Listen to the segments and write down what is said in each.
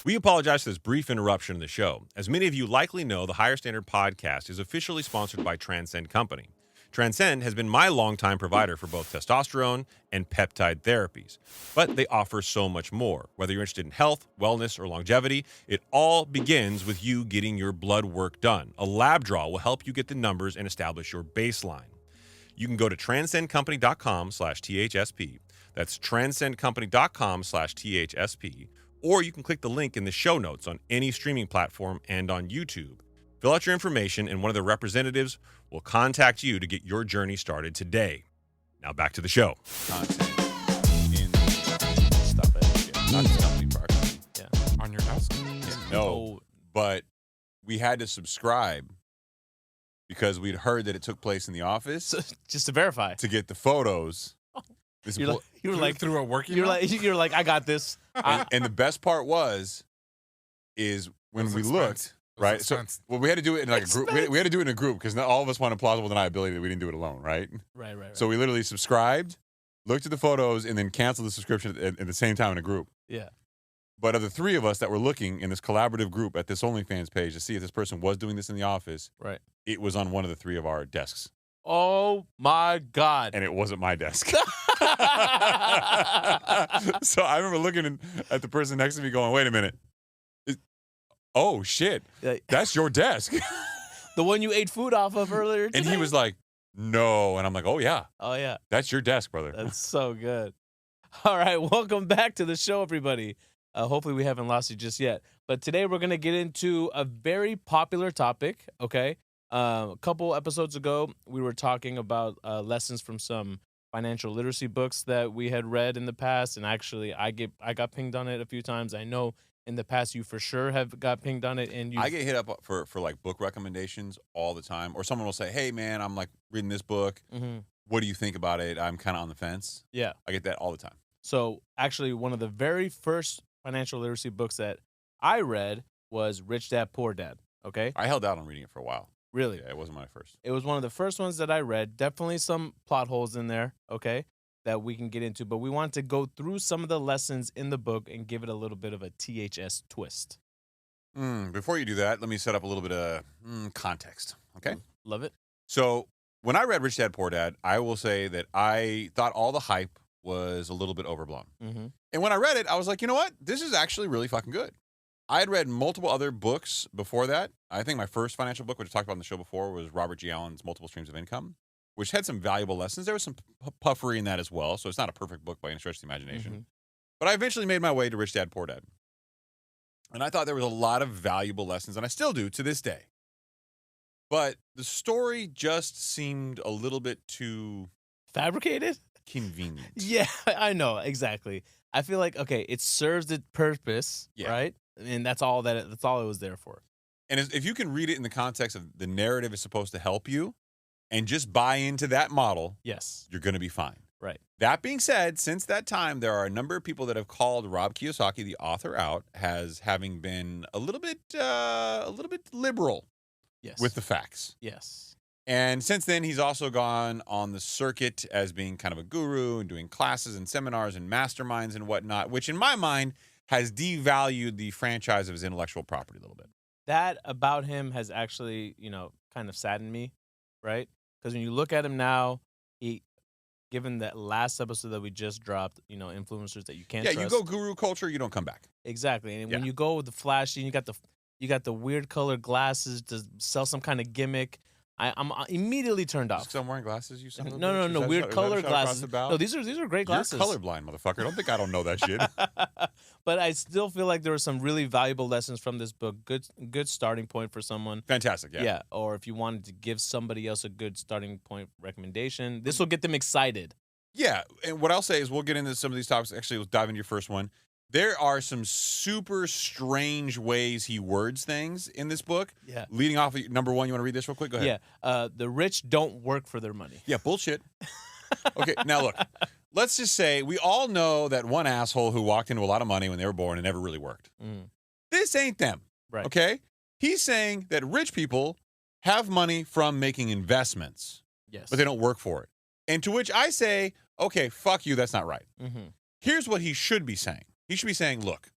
We apologize for this brief interruption in the show. As many of you likely know, the Higher Standard podcast is officially sponsored by Transcend Company. Transcend has been my longtime provider for both testosterone and peptide therapies, but they offer so much more. Whether you're interested in health, wellness, or longevity, it all begins with you getting your blood work done. A lab draw will help you get the numbers and establish your baseline. You can go to transcendcompany.com/THSP. That's transcendcompany.com/THSP. Or you can click the link in the show notes on any streaming platform and on YouTube. Fill out your information and one of the representatives will contact you to get your journey started today. Now back to the show. Content in stuff. Not the company property. Yeah. On your desk? Yeah. No, but we had to subscribe because we'd heard that it took place in the office So, just to verify. to get the photos. This You were like, through a working you're like, I got this. and the best part is when we looked, right? So, well, we had to do it in like a group. We had to do it in a group because not all of us wanted plausible deniability that we didn't do it alone, right? Right. So we literally subscribed, looked at the photos, and then canceled the subscription at the same time in a group. Yeah. But of the three of us that were looking in this collaborative group at this OnlyFans page to see if this person was doing this in the office, Right. it was on one of the three of our desks. Oh my God. And it wasn't my desk. So I remember looking at the person next to me going, wait a minute. Oh, shit. That's your desk. The one you ate food off of earlier today? And he was like, no. And I'm like, oh, yeah. Oh, yeah. That's your desk, brother. That's so good. All right. Welcome back to the show, everybody. Hopefully we haven't lost you just yet. But today we're going to get into a very popular topic, okay? A couple episodes ago, we were talking about lessons from some financial literacy books that we had read in the past. And actually, I got pinged on it a few times. I know in the past you for sure have got pinged on it. And I get hit up for like book recommendations all the time. Or someone will say, hey, man, I'm like reading this book. Mm-hmm. What do you think about it? I'm kind of on the fence. Yeah. I get that all the time. So actually, one of the very first financial literacy books that I read was Rich Dad, Poor Dad. Okay. I held out on reading it for a while. Really? Yeah, it wasn't my first. It was one of the first ones that I read. Definitely some plot holes in there, okay, that we can get into. But we want to go through some of the lessons in the book and give it a little bit of a THS twist. Before you do that, let me set up a little bit of context, okay? Love it. So when I read Rich Dad, Poor Dad, I will say that I thought all the hype was a little bit overblown. Mm-hmm. And when I read it, I was like, you know what? This is actually really fucking good. I had read multiple other books before that. I think my first financial book, which I talked about on the show before, was Robert G. Allen's Multiple Streams of Income, which had some valuable lessons. There was some puffery in that as well, so it's not a perfect book by any stretch of the imagination. Mm-hmm. But I eventually made my way to Rich Dad, Poor Dad. And I thought there was a lot of valuable lessons, and I still do to this day. But the story just seemed a little bit too Fabricated? convenient. Yeah, I know, exactly. I feel like, okay, it serves its purpose, right? And that's all it was there for. And if you can read it in the context of the narrative is supposed to help you and just buy into that model, yes, you're going to be fine. Right. That being said, since that time, there are a number of people that have called Rob Kiyosaki, the author, out as having been a little bit liberal with the facts. Yes. And since then, he's also gone on the circuit as being kind of a guru and doing classes and seminars and masterminds and whatnot, which in my mind has devalued the franchise of his intellectual property a little bit. That about him has actually, kind of saddened me, right? Because when you look at him now, given that last episode that we just dropped, influencers that you can't trust. Yeah, you go guru culture, you don't come back. Exactly. And when you go with the flashy, you got the weird colored glasses to sell some kind of gimmick. I'm immediately turned off. Because I'm wearing glasses, you son of a No. bitch? Weird colored glasses. No, these are great glasses. You're colorblind, motherfucker. Don't think I don't know that shit. But I still feel like there were some really valuable lessons from this book. Good starting point for someone. Fantastic, yeah. Yeah, or if you wanted to give somebody else a good starting point recommendation, this will get them excited. Yeah, and what I'll say is we'll get into some of these topics. Actually, we'll dive into your first one. There are some super strange ways he words things in this book. Yeah. Leading off of number one, you want to read this real quick? Go ahead. Yeah. The rich don't work for their money. Yeah, bullshit. Okay, now look. Let's just say we all know that one asshole who walked into a lot of money when they were born and never really worked. This ain't them. Right. Okay? He's saying that rich people have money from making investments. Yes. But they don't work for it. And to which I say, okay, fuck you, that's not right. Mm-hmm. Here's what he should be saying. He should be saying, look,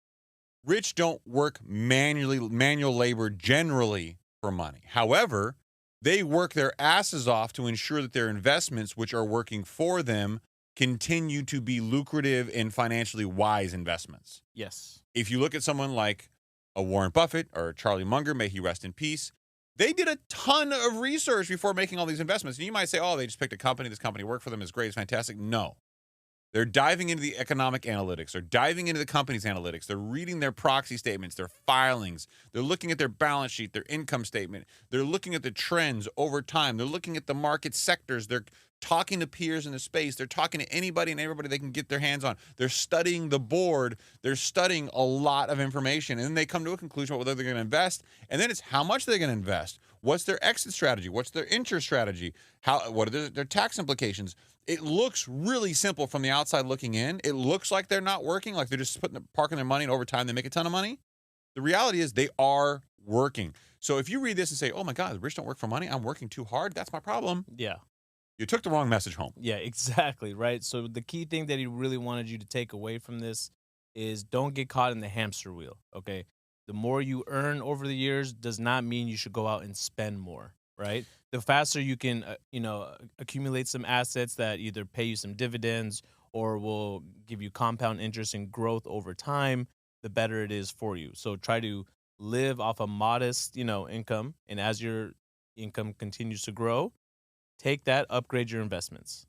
Rich don't work manual labor generally for money. However, they work their asses off to ensure that their investments, which are working for them, continue to be lucrative and financially wise investments. Yes. If you look at someone like a Warren Buffett or Charlie Munger, may he rest in peace, they did a ton of research before making all these investments. And you might say, oh, they just picked a company. This company worked for them. It's great. It's fantastic. No. They're diving into the economic analytics. They're diving into the company's analytics. They're reading their proxy statements, their filings. They're looking at their balance sheet, their income statement. They're looking at the trends over time. They're looking at the market sectors. They're talking to peers in the space. They're talking to anybody and everybody they can get their hands on. They're studying the board. They're studying a lot of information. And then they come to a conclusion about whether they're going to invest. And then it's how much they're going to invest. What's their exit strategy? What's their interest strategy? What are their tax implications? It looks really simple from the outside looking in. It looks like they're not working, like they're just parking their money, and over time they make a ton of money. The reality is they are working. So if you read this and say, oh my God, the rich don't work for money, I'm working too hard, that's my problem. Yeah. You took the wrong message home. Yeah, exactly, right? So the key thing that he really wanted you to take away from this is don't get caught in the hamster wheel, okay? The more you earn over the years does not mean you should go out and spend more, right? The faster you can, accumulate some assets that either pay you some dividends or will give you compound interest and growth over time, the better it is for you. So try to live off a modest, income. And as your income continues to grow, take that, upgrade your investments.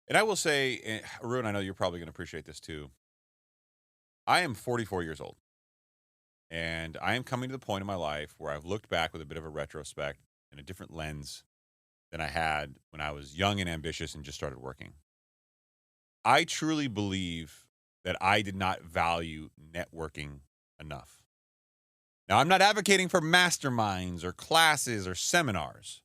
And I will say, Haroon, I know you're probably going to appreciate this too. I am 44 years old. And I am coming to the point in my life where I've looked back with a bit of a retrospect and a different lens than I had when I was young and ambitious and just started working. I truly believe that I did not value networking enough. Now, I'm not advocating for masterminds or classes or seminars,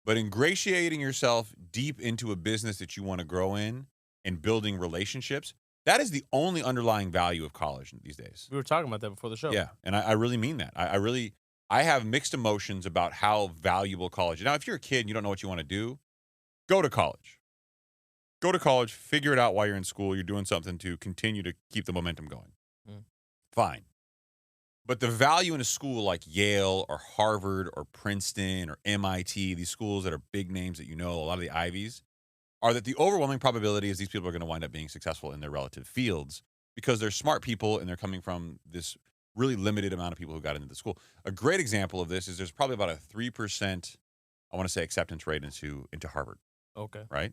but ingratiating yourself deep into a business that you want to grow in and building relationships, that is the only underlying value of college these days. We were talking about that before the show. Yeah, and I really mean that. I have mixed emotions about how valuable college is. Now, if you're a kid and you don't know what you want to do, go to college. Go to college, figure it out while you're in school. You're doing something to continue to keep the momentum going. Fine. But the value in a school like Yale or Harvard or Princeton or MIT, these schools that are big names that you know, a lot of the Ivies, are that the overwhelming probability is these people are going to wind up being successful in their relative fields because they're smart people and they're coming from this really limited amount of people who got into the school. A great example of this is there's probably about a 3%, I want to say, acceptance rate into Harvard. Okay. Right?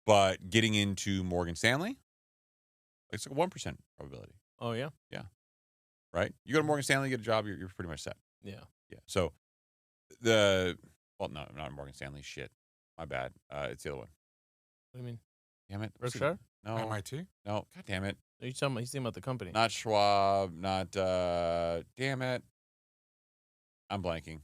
But getting into Morgan Stanley, it's like a 1% probability. Oh, yeah? Yeah. Right? You go to Morgan Stanley, get a job, you're pretty much set. Yeah. Yeah. So no, not Morgan Stanley. Shit. My bad. It's the other one. What do you mean? Damn it. Berkshire? No. MIT? No. God damn it. Are you talking about, he's thinking about the company. Not Schwab. Not, damn it. I'm blanking.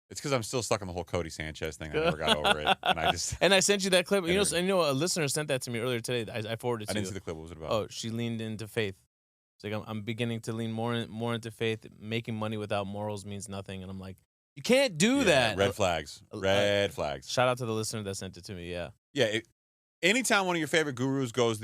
It's because I'm still stuck on the whole Cody Sanchez thing. I never got over it. And I just. And I sent you that clip. A listener sent that to me earlier today. I forwarded it to you. I didn't see the clip. What was it about? Oh, she leaned into faith. It's like, I'm beginning to lean more into faith. Making money without morals means nothing. And I'm like, you can't do that. Red flags. Red flags. Shout out to the listener that sent it to me. Yeah. Yeah. Anytime one of your favorite gurus goes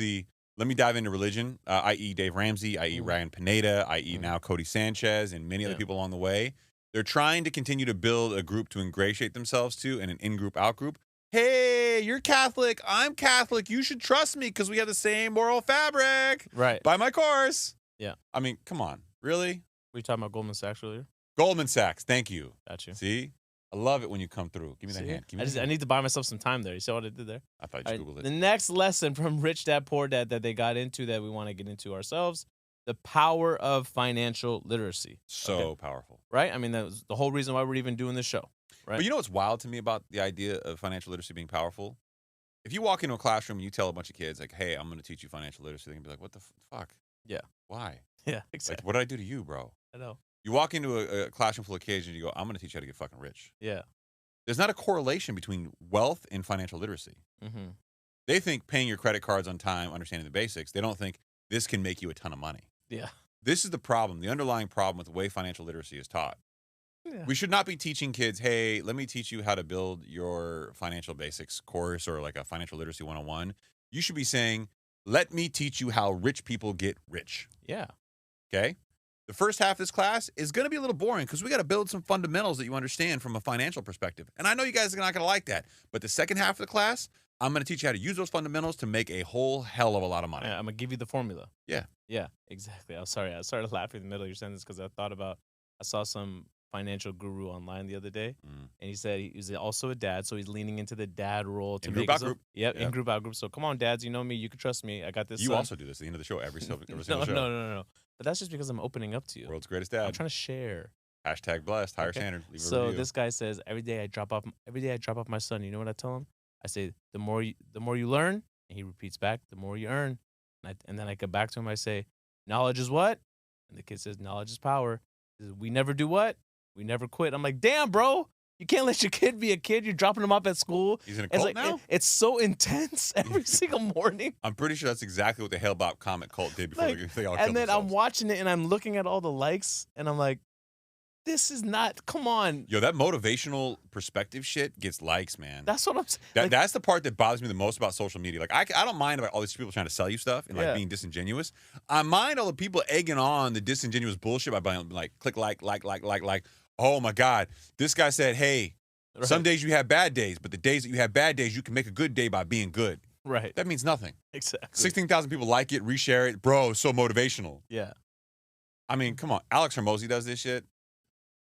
let me dive into religion, i.e. Dave Ramsey, i.e. Ryan Pineda, i.e. now Cody Sanchez, and many other people along the way, they're trying to continue to build a group to ingratiate themselves to and an in-group, out-group. Hey, you're Catholic. I'm Catholic. You should trust me because we have the same moral fabric. Right. Buy my course. Yeah. I mean, come on. Really? Were you talking about Goldman Sachs earlier? Goldman Sachs. Thank you. Got you. See? I love it when you come through. Give me that hand. I need to buy myself some time there. You see what I did there? I thought you Googled it. The next lesson from Rich Dad Poor Dad that they got into that we want to get into ourselves, the power of financial literacy. So powerful. Right? I mean, that was the whole reason why we're even doing this show. Right? But you know what's wild to me about the idea of financial literacy being powerful? If you walk into a classroom and you tell a bunch of kids, like, hey, I'm going to teach you financial literacy, they're going to be like, what the fuck? Yeah. Why? Yeah, exactly. Like, what did I do to you, bro? I know. You walk into a classroom full of kids and you go, I'm going to teach you how to get fucking rich. Yeah. There's not a correlation between wealth and financial literacy. Mm-hmm. They think paying your credit cards on time, understanding the basics. They don't think this can make you a ton of money. Yeah. This is the problem, the underlying problem with the way financial literacy is taught. Yeah. We should not be teaching kids, hey, let me teach you how to build your financial basics course or like a financial literacy 101. You should be saying, let me teach you how rich people get rich. Yeah. Okay. The first half of this class is going to be a little boring because we got to build some fundamentals that you understand from a financial perspective. And I know you guys are not going to like that. But the second half of the class, I'm going to teach you how to use those fundamentals to make a whole hell of a lot of money. I'm gonna give you the formula. Yeah. Yeah, exactly. I'm sorry. I started laughing in the middle of your sentence because I saw some financial guru online the other day, and he said he's also a dad, so he's leaning into the dad role to In make group out group. Yep, in group out group. So come on, dads, you know me, you can trust me. I got this. You son. also do this at the end of the show, every single no, show. no. But that's just because I'm opening up to you. World's greatest I'm dad. trying to share. Hashtag blessed. Higher standard. Leave a So review. this guy says every day I drop off my son. You know what I tell him? I say the more you learn, and he repeats back, the more you earn. And then I go back to him. I say, knowledge is what? And the kid says, knowledge is power. He says, we never do what? We never quit. I'm like, damn, bro. You can't let your kid be a kid. You're dropping him off at school. He's in a cult now? It's so intense every single morning. I'm pretty sure that's exactly what the Hale Bob comic cult did before they all killed And then themselves. I'm watching it and I'm looking at all the likes and I'm like, this is not, come on. Yo, that motivational perspective shit gets likes, man. That's what I'm saying. That's the part that bothers me the most about social media. Like, I don't mind about all these people trying to sell you stuff and, like, Yeah. being disingenuous. I mind all the people egging on the disingenuous bullshit by being like, click like. Oh, my God. This guy said, hey, some days you have bad days, but the days that you have bad days, you can make a good day by being good. Right. That means nothing. Exactly. 16,000 people like it, reshare it. Bro, it's so motivational. Yeah. I mean, come on. Alex Hormozy does this shit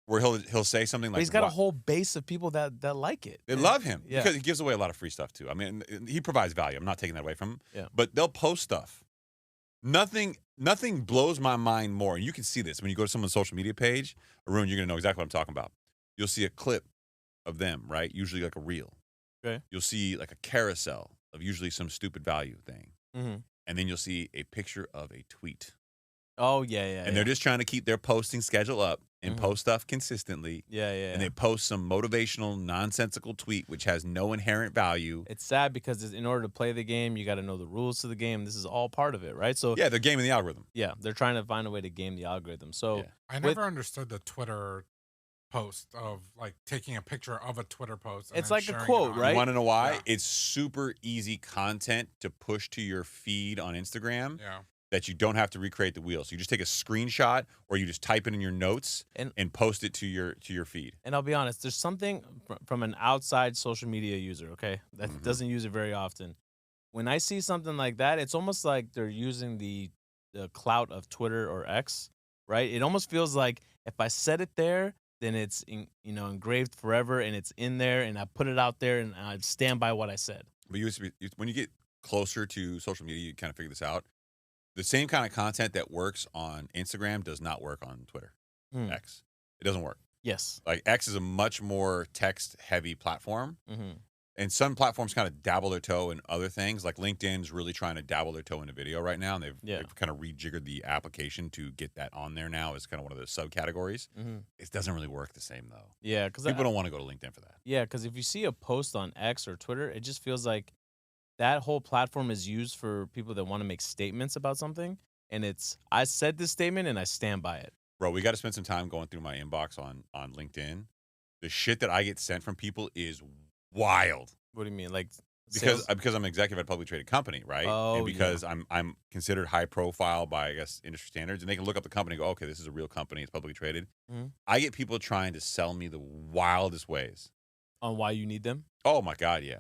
where he'll say something like, But he's got a whole base of people that like it. They love him Yeah. because he gives away a lot of free stuff too. I mean, he provides value. I'm not taking that away from him. Yeah. But they'll post stuff. Nothing blows my mind more. And you can see this when you go to someone's social media page. Haroon, you're gonna know exactly what I'm talking about. You'll see a clip of them, right? Usually like a reel. Okay. You'll see like a carousel of usually some stupid value thing. Mm-hmm. And then you'll see a picture of a tweet. Oh, yeah. And they're just trying to keep their posting schedule up and Mhm. post stuff consistently. Yeah. And they post some motivational, nonsensical tweet which has no inherent value. It's sad because in order to play the game, you got to know the rules to the game. This is all part of it, right? So Yeah, they're gaming the algorithm. yeah, they're trying to find a way to game the algorithm. So Yeah. I never understood the Twitter post of like taking a picture of a Twitter post. And It's then like a sharing it quote, on- right? You want to know why? Yeah. It's super easy content to push to your feed on Instagram Yeah. that you don't have to recreate the wheel. So you just take a screenshot or you just type it in your notes and post it to your feed. And I'll be honest, there's something from an outside social media user, okay, that Mhm. doesn't use it very often. When I see something like that, it's almost like they're using the clout of Twitter or X, right? It almost feels like if I said it there, then it's engraved forever and it's in there and I put it out there and I stand by what I said. But when you get closer to social media, you kind of figure this out. The same kind of content that works on Instagram does not work on Twitter, X. It doesn't work. Yes. Like X is a much more text-heavy platform. Mm-hmm. And some platforms kind of dabble their toe in other things. Like LinkedIn's really trying to dabble their toe into video right now. And they've kind of rejiggered the application to get that on there now as kind of one of the subcategories. Mm-hmm. It doesn't really work the same, though. Yeah, because People don't want to go to LinkedIn for that. Yeah, because if you see a post on X or Twitter, it just feels like that whole platform is used for people that want to make statements about something. And I said this statement and I stand by it. Bro, we got to spend some time going through my inbox on LinkedIn. The shit that I get sent from people is wild. What do you mean? Like Because I'm an executive at a publicly traded company, right? Oh, and because I'm considered high profile by, I guess, industry standards, and they can look up the company and go, okay, this is a real company, it's publicly traded. Mhm. I get people trying to sell me the wildest ways. on why you need them. Oh my God, yeah.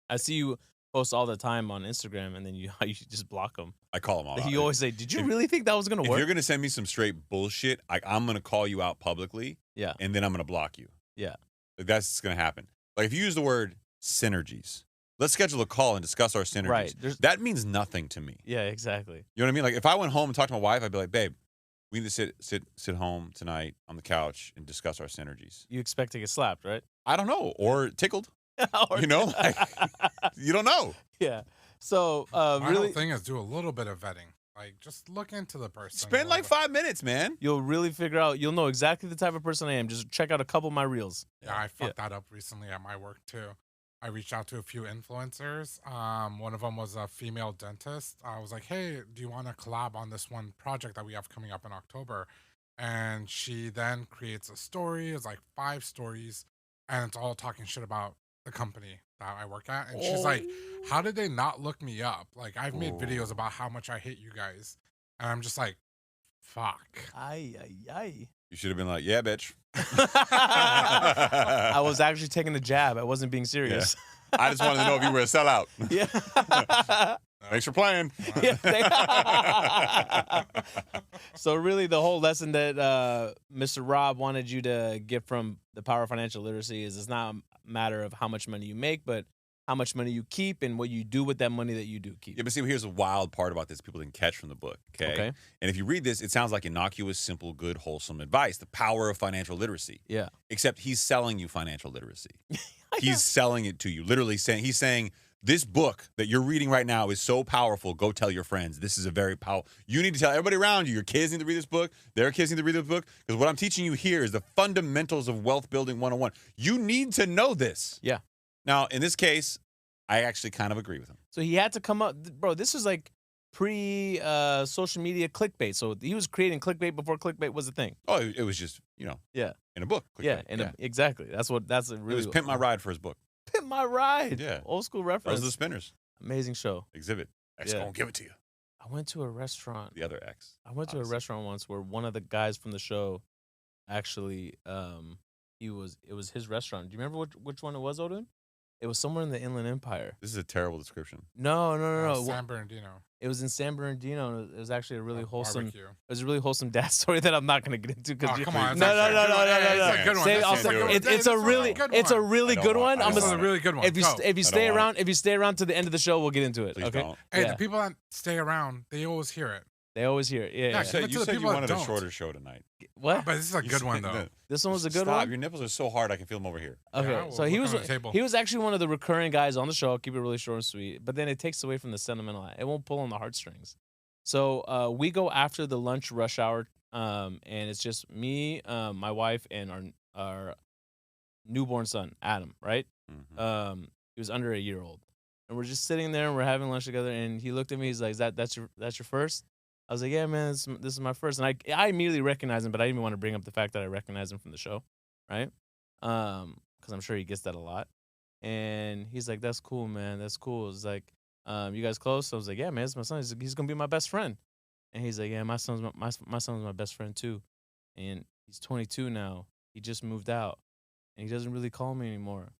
I see you post all the time on Instagram and then you just block them. I call them all out. You always say, did you if- really think that was going to If work? you're going to send me some straight bullshit, I'm going to call you out publicly, Yeah. and then I'm going to block you. Yeah. Like, that's going to happen. Like, if you use the word synergies, let's schedule a call and discuss our synergies. Right. That means nothing to me. Yeah, exactly. You know what I mean? Like, if I went home and talked to my wife, I'd be like, babe, we need to sit home tonight on the couch and discuss our synergies. You expect to get slapped, right? I don't know. Or tickled. Or- You know? Like, you don't know. Yeah. So, My really, whole thing is do a little bit of vetting. Like, just look into the person. Spend a like little 5 minutes, man. you'll really figure out, you'll know exactly the type of person I am. Just check out a couple of my reels. bit. Yeah, I fucked that up recently at my work too. I reached out to a few influencers. One of them was a female dentist. I was like, hey, do you want to collab on this one project that we have coming up in October? And she then creates a story. It's like 5 stories, and it's all talking shit about the company that I work at. And she's like, how did they not look me up? Like, I've made videos about how much I hate you guys. And I'm just like, Fuck. Ay, ay, ay. You should have been like, yeah, bitch. I was actually taking a jab. I wasn't being serious. I just wanted to know if you were a sellout. Yeah. Thanks for playing. Yeah. So really, the whole lesson that Mr. Rob wanted you to get from the power of financial literacy is it's not a matter of how much money you make, but how much money you keep and what you do with that money that you do keep. Yeah, but see, here's the wild part about this people didn't catch from the book, okay? And if you read this, it sounds like innocuous, simple, good, wholesome advice, the power of financial literacy. Yeah. Except he's selling you financial literacy. He's selling it to you, literally saying, he's saying, this book that you're reading right now is so powerful. Go tell your friends. This is a very powerful. You need to tell everybody around you. Your kids need to read this book. Their kids need to read this book. Because what I'm teaching you here is the fundamentals of wealth building 101. You need to know this. Yeah. Now, in this case, I actually kind of agree with him. So he had to come up, bro. This was like pre-social media clickbait. So he was creating clickbait before clickbait was a thing. Oh, it was just, Yeah. in a book. Yeah, exactly. That's a really. It was Pimp My Ride for his book. Pimp My Ride. Yeah. Old school reference. Those are the spinners. Amazing show. Exhibit. X Yeah. gonna give it to you. I went to a restaurant. The other X. I went to a obviously. restaurant once where one of the guys from the show actually it was his restaurant. Do you remember which one it was, Odin? It was somewhere in the Inland Empire. This is a terrible description. No. San Bernardino. It was in San Bernardino. It was actually a really wholesome. Barbecue. It was a really wholesome dad story that I'm not going to get into because Oh, come on. No. It's a good one. Say- That's I'll a say- good one. it's a really It's a really I don't good want- one. I I'm don't This is gonna, a really good one. if you Go. if you I stay don't want around if you stay around to the end of the show, we'll get into it. Please Okay. don't. Hey, Yeah. the people that stay around, they always hear it. They always hear it. Yeah. Yeah, yeah. You said, But to you, the said you people that wanted a don't. shorter show tonight. What? But this is a You good said one, though. that- This one was a good Stop. one. Your nipples are so hard I can feel them over here. Okay, Yeah, so we'll he look was on the table. he was actually one of the recurring guys on the show. I'll keep it really short and sweet, but then it takes away from the sentimental. It won't pull on the heartstrings. So we go after the lunch rush hour, and it's just me, my wife, and our newborn son Adam. Right? Mhm. He was under a year old, and we're just sitting there and we're having lunch together. And he looked at me. He's like, "That's your first?" I was like, "Yeah, man, this is my first." And I immediately recognized him, but I didn't even want to bring up the fact that I recognized him from the show, right? Because I'm sure he gets that a lot. And he's like, "That's cool, man. That's cool." It's like, "You guys close?" I was like, "Yeah, man, it's my son. He's gonna be my best friend." And he's like, "Yeah, my son's my best friend too." And he's 22 now. He just moved out, and he doesn't really call me anymore.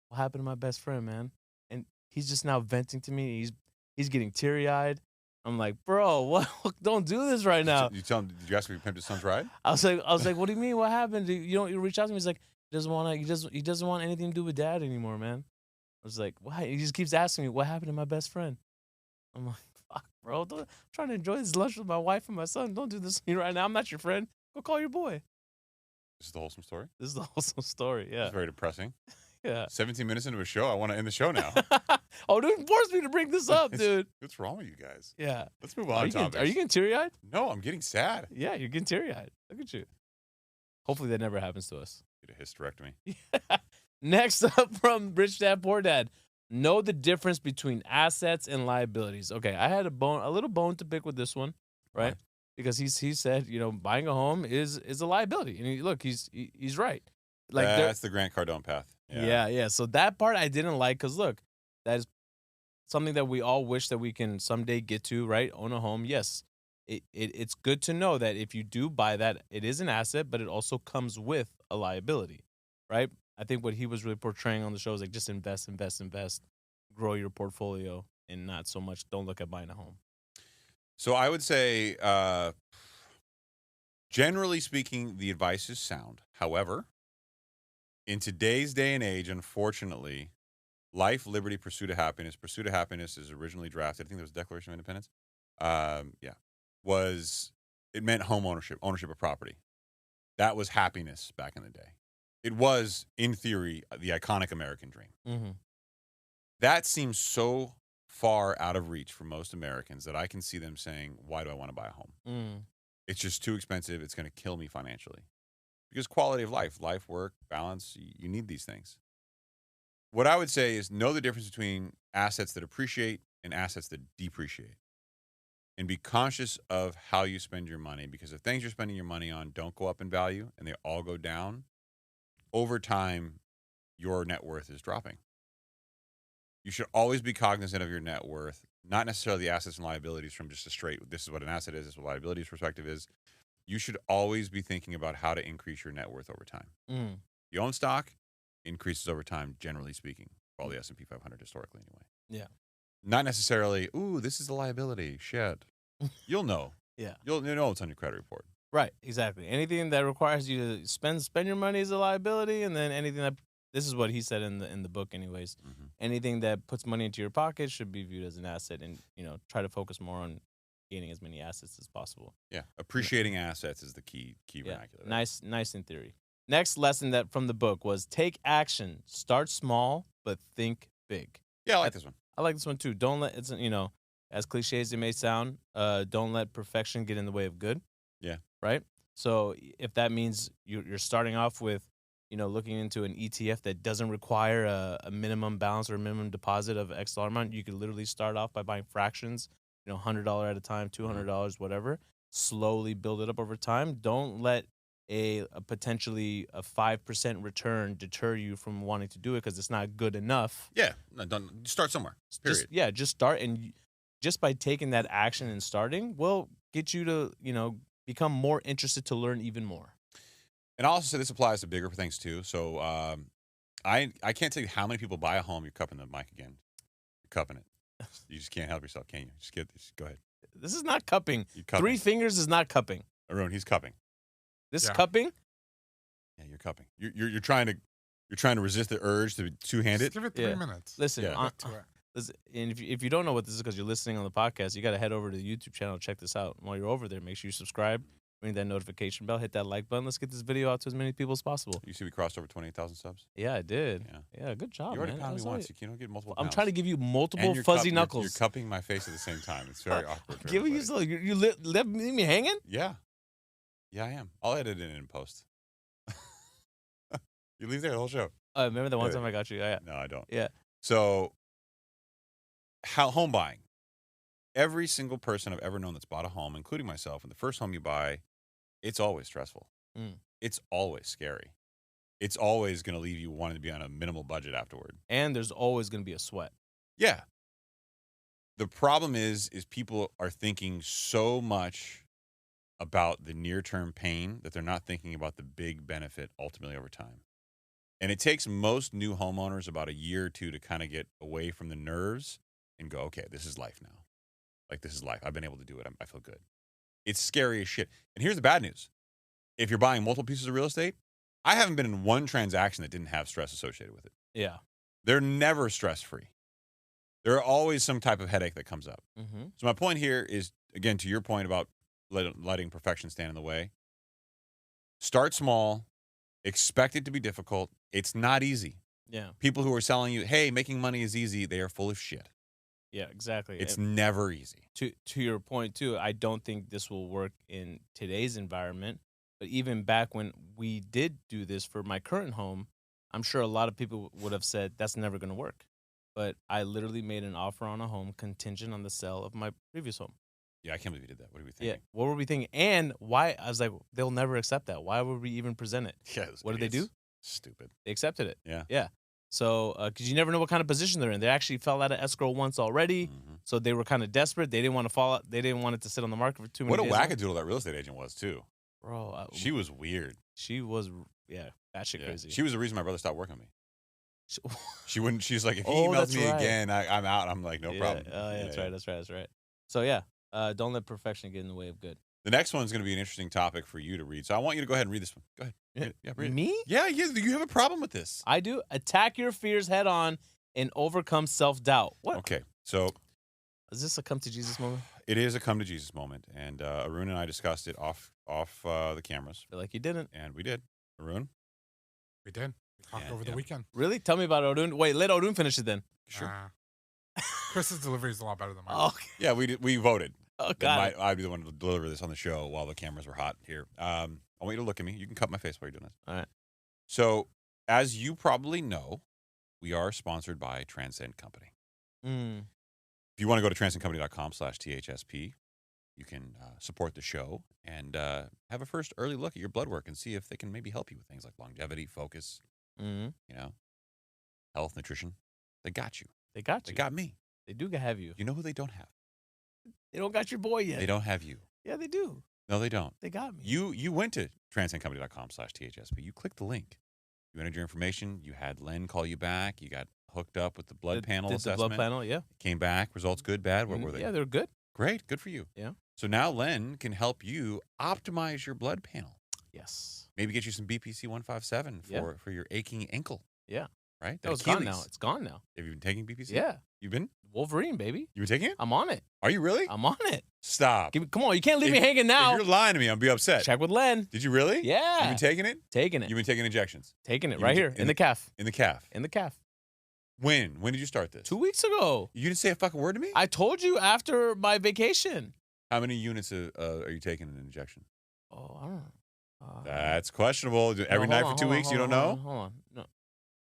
What happened to my best friend, man? And he's just now venting to me. He's getting teary eyed. I'm like, bro, what? Don't do this right now. You tell him? Did you ask if he pimped his son's ride? I was like, what do you mean? What happened? You reach out to me. He's like, he doesn't want anything to do with dad anymore, man. I was like, why? He just keeps asking me, what happened to my best friend? I'm like, fuck, bro. I'm trying to enjoy this lunch with my wife and my son. Don't do this to me right now. I'm not your friend. Go call your boy. This is the wholesome story. This is the wholesome story. Yeah. It's very depressing. Yeah. 17 minutes into a show, I want to end the show now. Oh, dude, force me to bring this up, dude. What's wrong with you guys? Yeah. Let's move Are on. you getting teary eyed? No, I'm getting sad. Yeah, you're getting teary eyed. Look at you. Hopefully that never happens to us. Get a hysterectomy. Next up from Rich Dad Poor Dad. Know the difference between assets and liabilities. Okay, I had a little bone to pick with this one, right? Right. Because he said, buying a home is a liability. And look, he's right. Like That's the Grant Cardone path. yeah. So that part I didn't like because look, that is something that we all wish that we can someday get to, right? Own a home. Yes, it's good to know that if you do buy that, it is an asset, but it also comes with a liability, right? I think what he was really portraying on the show is like just invest, grow your portfolio, and not so much don't look at buying a home. So I would say, generally speaking, the advice is sound. However, in today's day and age, unfortunately, life, liberty, pursuit of happiness. Pursuit of happiness is originally drafted. I think there was a Declaration of Independence. It meant home ownership of property. That was happiness back in the day. It was, in theory, the iconic American dream. Mm-hmm. That seems so far out of reach for most Americans that I can see them saying, why do I want to buy a home? Mm. It's just too expensive. It's going to kill me financially. Because quality of life, work, balance, you need these things. What I would say is know the difference between assets that appreciate and assets that depreciate. And be conscious of how you spend your money, because if things you're spending your money on don't go up in value and they all go down, over time, your net worth is dropping. You should always be cognizant of your net worth, not necessarily the assets and liabilities from just a straight, this is what an asset is, this is what liabilities perspective is. You should always be thinking about how to increase your net worth over time. Mm. You own stock, increases over time, generally speaking, for all the S&P 500 historically anyway. Yeah. Not necessarily, ooh, this is a liability, shit. You'll know. Yeah. You'll know it's on your credit report. Right, exactly. Anything that requires you to spend your money is a liability, and then anything that this is what he said in the book, anyways. Mm-hmm. Anything that puts money into your pocket should be viewed as an asset, and try to focus more on gaining as many assets as possible. Yeah, appreciating assets is the key vernacular. Nice in theory. Next lesson that from the book was take action, start small, but think big. Yeah, I like this one. I like this one too. Don't let as cliche as it may sound, don't let perfection get in the way of good. Yeah. Right. So if that means you're starting off with, looking into an ETF that doesn't require a minimum balance or a minimum deposit of X dollar amount, you could literally start off by buying fractions, $100 at a time, $200, whatever. Slowly build it up over time. Don't let a potentially a 5% return deter you from wanting to do it because it's not good enough. Yeah, no, don't start somewhere. Period. Just start, and just by taking that action and starting will get you to become more interested to learn even more. And I'll also say this applies to bigger things too. So I can't tell you how many people buy a home. You're cupping the mic again. You're cupping it. You just can't help yourself, can you? Just get this. Go ahead. This is not cupping. You're cupping. 3 fingers is not cupping. Haroon, he's cupping. This is cupping. Yeah, you're cupping. You're trying to resist the urge to be two-handed. Just give it 3 minutes. Listen, Yeah. listen, and if you don't know what this is because you're listening on the podcast, you got to head over to the YouTube channel and check this out. While you're over there, make sure you subscribe, ring that notification bell, hit that like button. Let's get this video out to as many people as possible. You see we crossed over 28,000 subs? Yeah, I did. Yeah. Good job, You already man. pounded me That's all once. right. You don't get multiple I'm pounds. trying to give you And multiple you're fuzzy cupping- knuckles. You're cupping my face at the same time. It's very awkward. for Giving you everybody. you leave me hanging? Yeah. Yeah, I am. I'll edit it in post. You leave there the whole show. Remember the one time I got you? Yeah. No, I don't. Yeah. So, home buying. Every single person I've ever known that's bought a home, including myself, and the first home you buy, it's always stressful. It's always scary. It's always going to leave you wanting to be on a minimal budget afterward. And there's always going to be a sweat. Yeah. The problem is people are thinking so much about the near-term pain that they're not thinking about the big benefit ultimately over time. And it takes most new homeowners about a year or two to kind of get away from the nerves and go, okay, this is life now. Like, this is life. I've been able to do it. I feel good. It's scary as shit. And here's the bad news. If you're buying multiple pieces of real estate, I haven't been in one transaction that didn't have stress associated with it. Yeah. They're never stress-free. There are always some type of headache that comes up. Mm-hmm. So my point here is, again, to your point about letting perfection stand in the way. Start small. Expect it to be difficult. It's not easy. Yeah. People who are selling you, hey, making money is easy, they are full of shit. Yeah, exactly. It's never easy. To your point, too, I don't think this will work in today's environment. But even back when we did do this for my current home, I'm sure a lot of people would have said, that's never going to work. But I literally made an offer on a home contingent on the sale of my previous home. Yeah, I can't believe you did that. What are we thinking? Yeah, what were we thinking? And why? I was like, they'll never accept that. Why would we even present it? Yeah, What did they do? Stupid. They accepted it. Yeah. Yeah. So, because you never know what kind of position they're in. They actually fell out of escrow once already. Mm-hmm. So they were kind of desperate. They didn't want to fall out. They didn't want it to sit on the market for too many What a days. wackadoodle that real estate agent was, too. Bro. She was weird. She was, batshit crazy. She was the reason my brother stopped working with me. She- She wouldn't. She's like, if he Oh, emails that's me right. again, I'm out. I'm like, no problem. Oh, yeah, that's right. So, don't let perfection get in the way of good. The next one's going to be an interesting topic for you to read. So I want you to go ahead and read this one. Go ahead. Yeah, read it. Me? Yeah, you have a problem with this. I do. Attack your fears head on and overcome self-doubt. What? Okay, so Is this a come to Jesus moment? it is a come to Jesus moment, and Haroon and I discussed it off the cameras, I feel like you didn't. and we did. Haroon, We did. We talked Yeah, over the yeah. weekend. Really? Tell me about Odun. Wait, let Odun finish it then. sure. Chris's delivery is a lot better than mine. Okay. Yeah, we voted. Oh, That God. I'd be the one to deliver this on the show while the cameras were hot here. I want you to look at me. You can cut my face while you're doing this. All right. So, as you probably know, we are sponsored by Transcend Company. Mm. If you want to go to transcendcompany.com/THSP, you can support the show and have a first early look at your blood work and see if they can maybe help you with things like longevity, focus, Mm. health, nutrition. They got you. They got They you. got me. They do have you. You know who they don't have? They don't got your boy yet. They don't have you. Yeah, they do. No, they don't. They got me. You went to transcendcompany.com/THSP. You clicked the link. You entered your information. You had Len call you back. You got hooked up with the blood panel did assessment. the blood panel, yeah. Came back. Results good, bad. What were they? Yeah, they're good. Great. Good for you. Yeah. So now Len can help you optimize your blood panel. Yes. Maybe get you some BPC 157 for your aching ankle. Yeah. Right? Oh, it's gone now. It's gone now. Have you been taking BPC? Yeah. You've been? Wolverine, baby. You been taking it? I'm on it. Are you really? I'm on it. Stop. Come on, you can't leave me hanging now. If you're lying to me, I'll be upset. Check with Len. Did you really? Yeah. You've been taking it? Taking it. You've been taking injections? Taking it You've right been here in the calf. In the calf? In the calf. When? When did you start this? 2 weeks ago. You didn't say a fucking word to me? I told you after my vacation. How many units are you taking in an injection? Oh, I don't know. That's questionable. Every night for 2 weeks, you don't know? Hold on. No.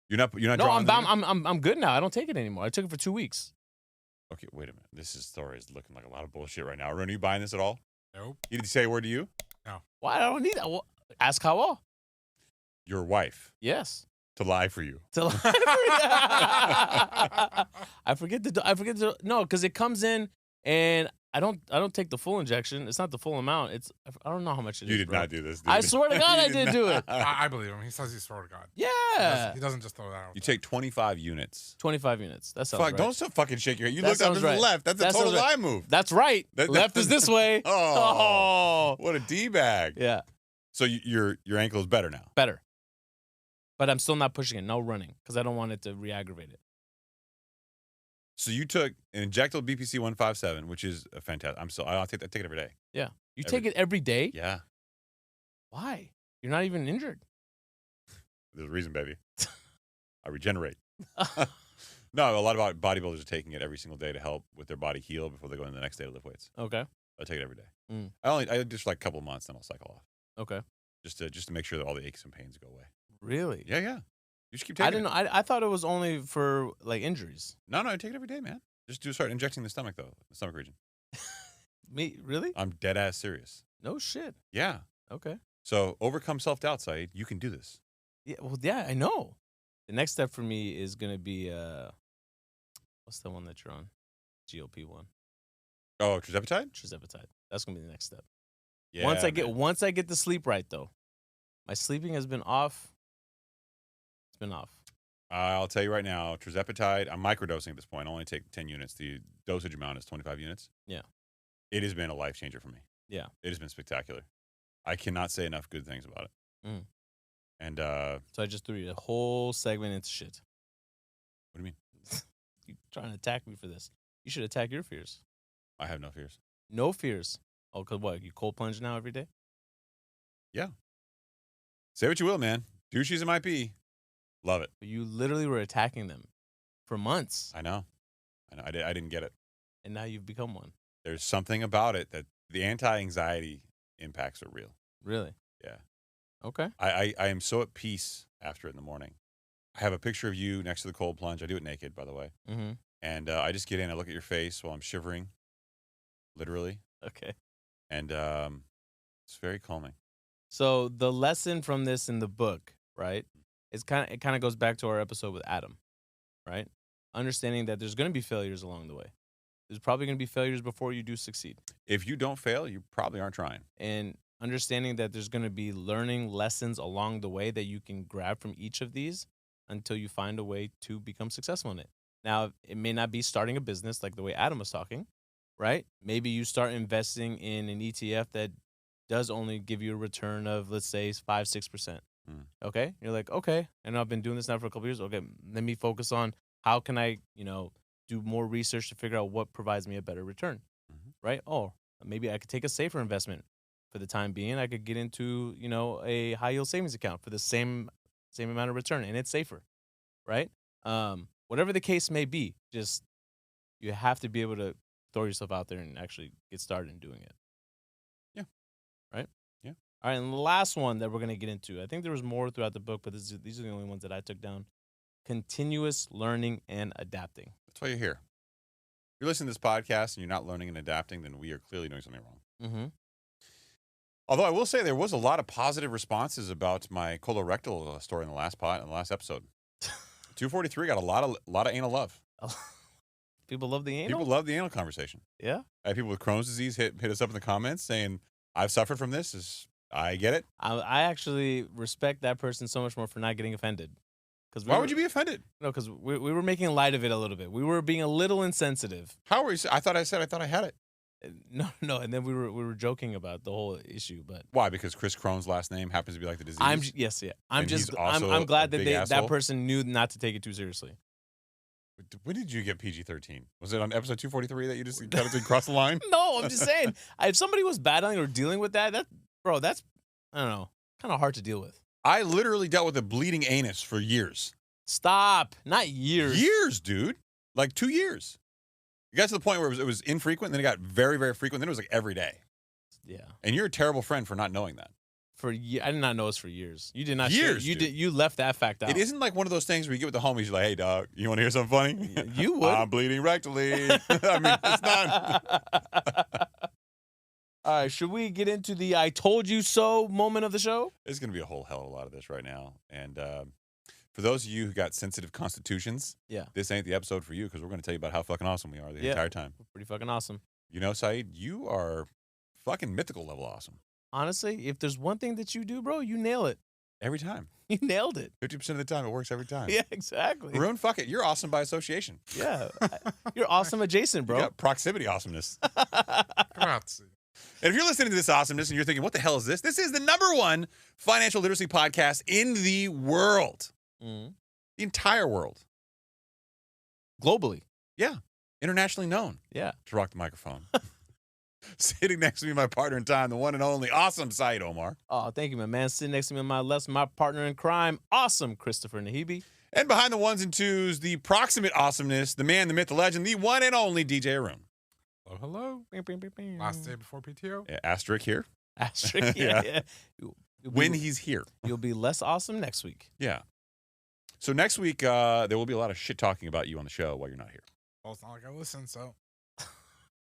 You're not No, drawing I'm good now. I don't take it anymore. I took it for 2 weeks. Okay, wait a minute. This story is looking like a lot of bullshit right now. Ron, are you buying this at all? Nope. He did say a word to you? Why? I don't need that. Well, ask how. Your wife Yes. to lie for you. I forget the no, because it comes in and I don't take the full injection. It's not the full amount. I don't know how much it is. You did bro. not do this. I swear to God, I didn't do it. I believe him. He says he swore to God. Yeah. He doesn't just throw that out. You take 25 units. 25 units. That sounds Fuck, right. don't so fucking shake your head. You That looked up to sounds the right. left. That's a That total sounds lie right. move. That's right. That- Left is this way. Oh, what a D-bag. Yeah. So your ankle is better now. Better. But I'm still not pushing it. No running because I don't want it to re-aggravate it. So you took an injectable BPC 157, which is a fantastic. I'll take it every day. Yeah. You take it every day? Yeah. Why? You're not even injured. There's a reason, baby. I regenerate. No, a lot of bodybuilders are taking it every single day to help with their body heal before they go in the next day to lift weights. Okay. I take it every day. Mm. I just like a couple of months, then I'll cycle off. Okay. Just to make sure that all the aches and pains go away. Really? Yeah. You just keep taking I didn't know. I thought it was only for like injuries. No, I take it every day, man. Just start injecting the stomach, though. The stomach region. Me? Really? I'm dead ass serious. No shit. Yeah. Okay. So overcome self-doubt, Saied. You can do this. Yeah. Well, yeah, I know. The next step for me is gonna be what's the one that you're on? GLP one. Oh, tirzepatide? Tirzepatide. That's gonna be the next step. Yeah. Once I get the sleep right, though. My sleeping has been off. It's been off. I'll tell you right now, tirzepatide, I'm microdosing at this point. I only take 10 units. The dosage amount is 25 units. Yeah. It has been a life changer for me. Yeah. It has been spectacular. I cannot say enough good things about it. Mm. And So I just threw you a whole segment into shit. what do you mean? You trying to attack me for this? You should attack your fears. I have no fears. No fears. Oh, cause what? You cold plunge now every day? Say what you will, man. Douches it might be. Love it. But you literally were attacking them for months, I know. I didn't get it. and now you've become one. There's something about it that the anti-anxiety impacts are real. Really? Yeah. Okay. I am so at peace after it in the morning. I have a picture of you next to the cold plunge. I do it naked, by the way. Mm-hmm. And I just get in. I look at your face while I'm shivering, literally. Okay. And it's very calming. So the lesson from this in the book, right? It kind of goes back to our episode with Adam, right? Understanding that there's going to be failures along the way. There's probably going to be failures before you do succeed. If you don't fail, you probably aren't trying. And understanding that there's going to be learning lessons along the way that you can grab from each of these until you find a way to become successful in it. Now, it may not be starting a business like the way Adam was talking, right? Maybe you start investing in an ETF that does only give you a return of, let's say, 5-6%. Okay? You're like, okay, and I've been doing this now for a couple of years. Okay, let me focus on how can I, do more research to figure out what provides me a better return, right? Oh, maybe I could take a safer investment for the time being. I could get into, a high yield savings account for the same amount of return, and it's safer, right? Whatever the case may be, just you have to be able to throw yourself out there and actually get started in doing it. Yeah. Right? Yeah. All right, and the last one that we're going to get into, I think there was more throughout the book, but these are the only ones that I took down. Continuous learning and adapting. That's why you're here. If you're listening to this podcast and you're not learning and adapting, then we are clearly doing something wrong. Mm-hmm. Although I will say there was a lot of positive responses about my colorectal story in the last episode. 243 got a lot of anal love. People love the anal. People love the anal conversation. Yeah. I had people with Crohn's disease hit us up in the comments saying, I've suffered from this. I get it. I actually respect that person so much more for not getting offended. Why would you be offended? No, because we were making light of it a little bit. We were being a little insensitive. How were you? I thought I had it. No, and then we were joking about the whole issue, but Why? Because Chris Crohn's last name happens to be like the disease. I'm And he's also I'm glad a that big that asshole? person knew not to take it too seriously. When did you get PG-13? Was it on episode 243 that you just kind of crossed the line? No, I'm just saying, if somebody was battling or dealing with that's I don't know, kind of hard to deal with. I literally dealt with a bleeding anus for years. Stop, not years. Years, dude. Like 2 years. It got to the point where it was infrequent, then it got very, very frequent. Then it was like every day. Yeah. And you're a terrible friend for not knowing that. I did not know this for years. You did not. Years, You dude. did. You left that fact out. It isn't like one of those things where you get with the homies, you're like, hey, dog, you want to hear something funny? You would. I'm bleeding rectally. I mean, it's not. All right, should we get into the "I told you so" moment of the show? There's going to be a whole hell of a lot of this right now. And for those of you who got sensitive constitutions, Yeah. this ain't the episode for you because we're going to tell you about how fucking awesome we are the entire time. Pretty fucking awesome. You know, Saied, you are fucking mythical level awesome. Honestly, if there's one thing that you do, bro, you nail it. Every time. You nailed it. 50% of the time, it works every time. Yeah, exactly. Haroon, fuck it. You're awesome by association. Yeah, you're awesome adjacent, You bro. got proximity awesomeness. Grazie. And if you're listening to this awesomeness and you're thinking, what the hell is this? This is the #1 financial literacy podcast in the world. Mhm. The entire world. Globally. Yeah. Internationally known. Yeah. To rock the microphone. Sitting next to me, my partner in time, the one and only awesome Saied Omar. Oh, thank you, my man. Sitting next to me on my left, my partner in crime, awesome Christopher Nahibi. And behind the ones and twos, the proximate awesomeness, the man, the myth, the legend, the one and only DJ Haroon. Hello. Last day before PTO. Yeah, asterisk here. Asterisk. Yeah. Yeah. You'll When be- he's here. you'll be less awesome next week. Yeah. So next week, there will be a lot of shit talking about you on the show while you're not here. Well, it's not like I listen, so.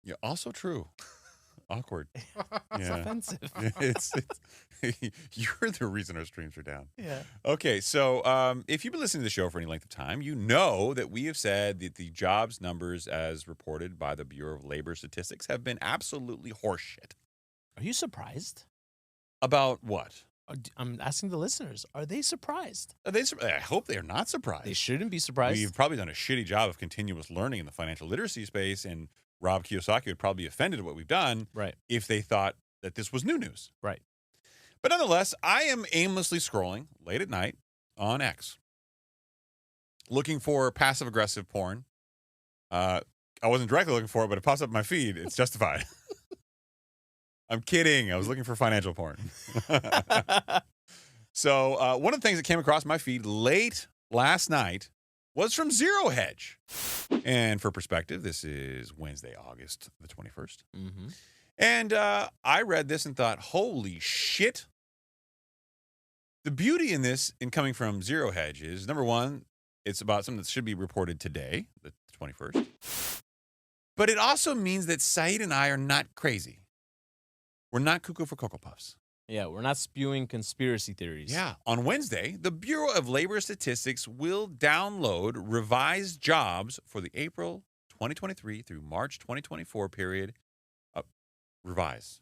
Yeah, also true. Awkward. It's Yeah. offensive. it's you're the reason our streams are down. Yeah. Okay, so if you've been listening to the show for any length of time, you know that we have said that the jobs numbers as reported by the Bureau of Labor Statistics have been absolutely horseshit. Are you surprised? About what? I'm asking the listeners. Are they surprised? I hope they are not surprised. They shouldn't be surprised. We've probably done a shitty job of continuous learning in the financial literacy space, and Rob Kiyosaki would probably be offended at what we've done Right. if they thought that this was new news. Right. But nonetheless, I am aimlessly scrolling late at night on X, looking for passive-aggressive porn. I wasn't directly looking for it, but it pops up in my feed. It's justified. I'm kidding. I was looking for financial porn. So one of the things that came across my feed late last night was from Zero Hedge. And for perspective, this is Wednesday, August the 21st. Mm-hmm. And I read this and thought, holy shit. The beauty in this, in coming from Zero Hedge, is number one, it's about something that should be reported today, the 21st. But it also means that Saied and I are not crazy. We're not cuckoo for Cocoa Puffs. Yeah, we're not spewing conspiracy theories. Yeah. On Wednesday, the Bureau of Labor Statistics will download revised jobs for the April 2023 through March 2024 period. Revise.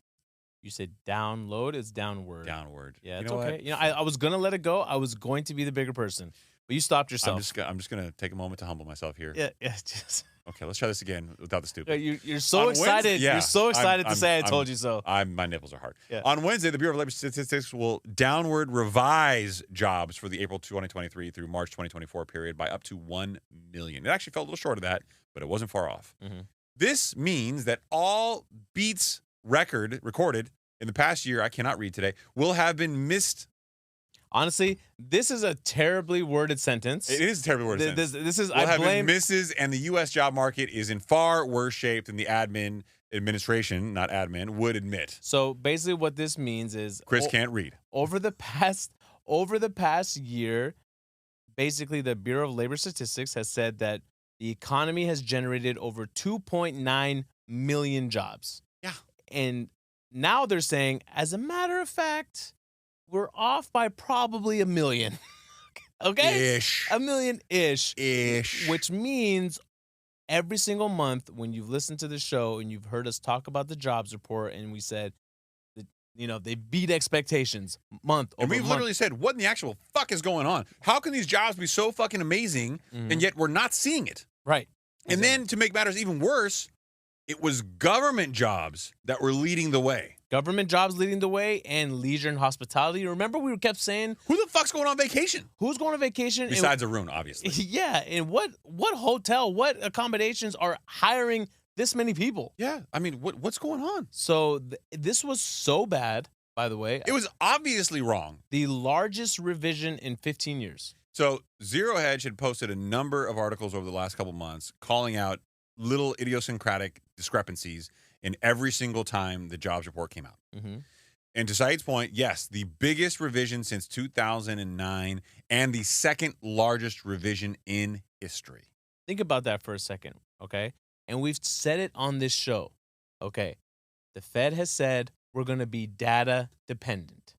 You said download, it's downward. Downward. Yeah, You it's know okay. what? You know, I was gonna let it go. I was going to be the bigger person, but you stopped yourself. I'm just gonna take a moment to humble myself here. Yeah, yeah. Just, Okay, let's try this again without the stupid. you're so On excited. Wednesday- yeah, You're so excited I'm- to say I I'm- told you so. My nipples are hard. Yeah. On Wednesday, the Bureau of Labor Statistics will downward revise jobs for the April 2023 through March 2024 period by up to 1 million. It actually fell a little short of that, but it wasn't far off. Mhm. This means that all beats recorded in the past year, I cannot read today, will have been missed. Honestly, this is a terribly worded sentence. It is a terrible word. This is Will I have blame. been misses, and the U.S. job market is in far worse shape than the administration, not admin, would admit. So basically, what this means is Chris can't read. over the past year, basically the Bureau of Labor Statistics has said that the economy has generated over 2.9 million jobs. Yeah. And now they're saying, as a matter of fact, we're off by probably 1 million. Okay? Ish. 1 million-ish. Ish. Which means every single month when you've listened to the show and you've heard us talk about the jobs report and we said, that, they beat expectations month over And we've month. literally said, what in the actual fuck is going on? How can these jobs be so fucking amazing and yet we're not seeing it? Right. And then to make matters even worse, it was government jobs that were leading the way. Government jobs leading the way and leisure and hospitality. Remember we kept saying, Who the fuck's going on vacation? who's going on vacation? And- Besides Haroon, obviously. yeah, and what hotel, what accommodations are hiring this many people? Yeah. I mean, what's going on? So this was so bad, by the way. It was obviously wrong. The largest revision in 15 years. So Zero Hedge had posted a number of articles over the last couple months calling out little idiosyncratic discrepancies in every single time the jobs report came out. Mm-hmm. And to Said's point, yes, the biggest revision since 2009 and the second largest revision in history. Think about that for a second, okay? And we've said it on this show, okay? The Fed has said we're going to be data dependent,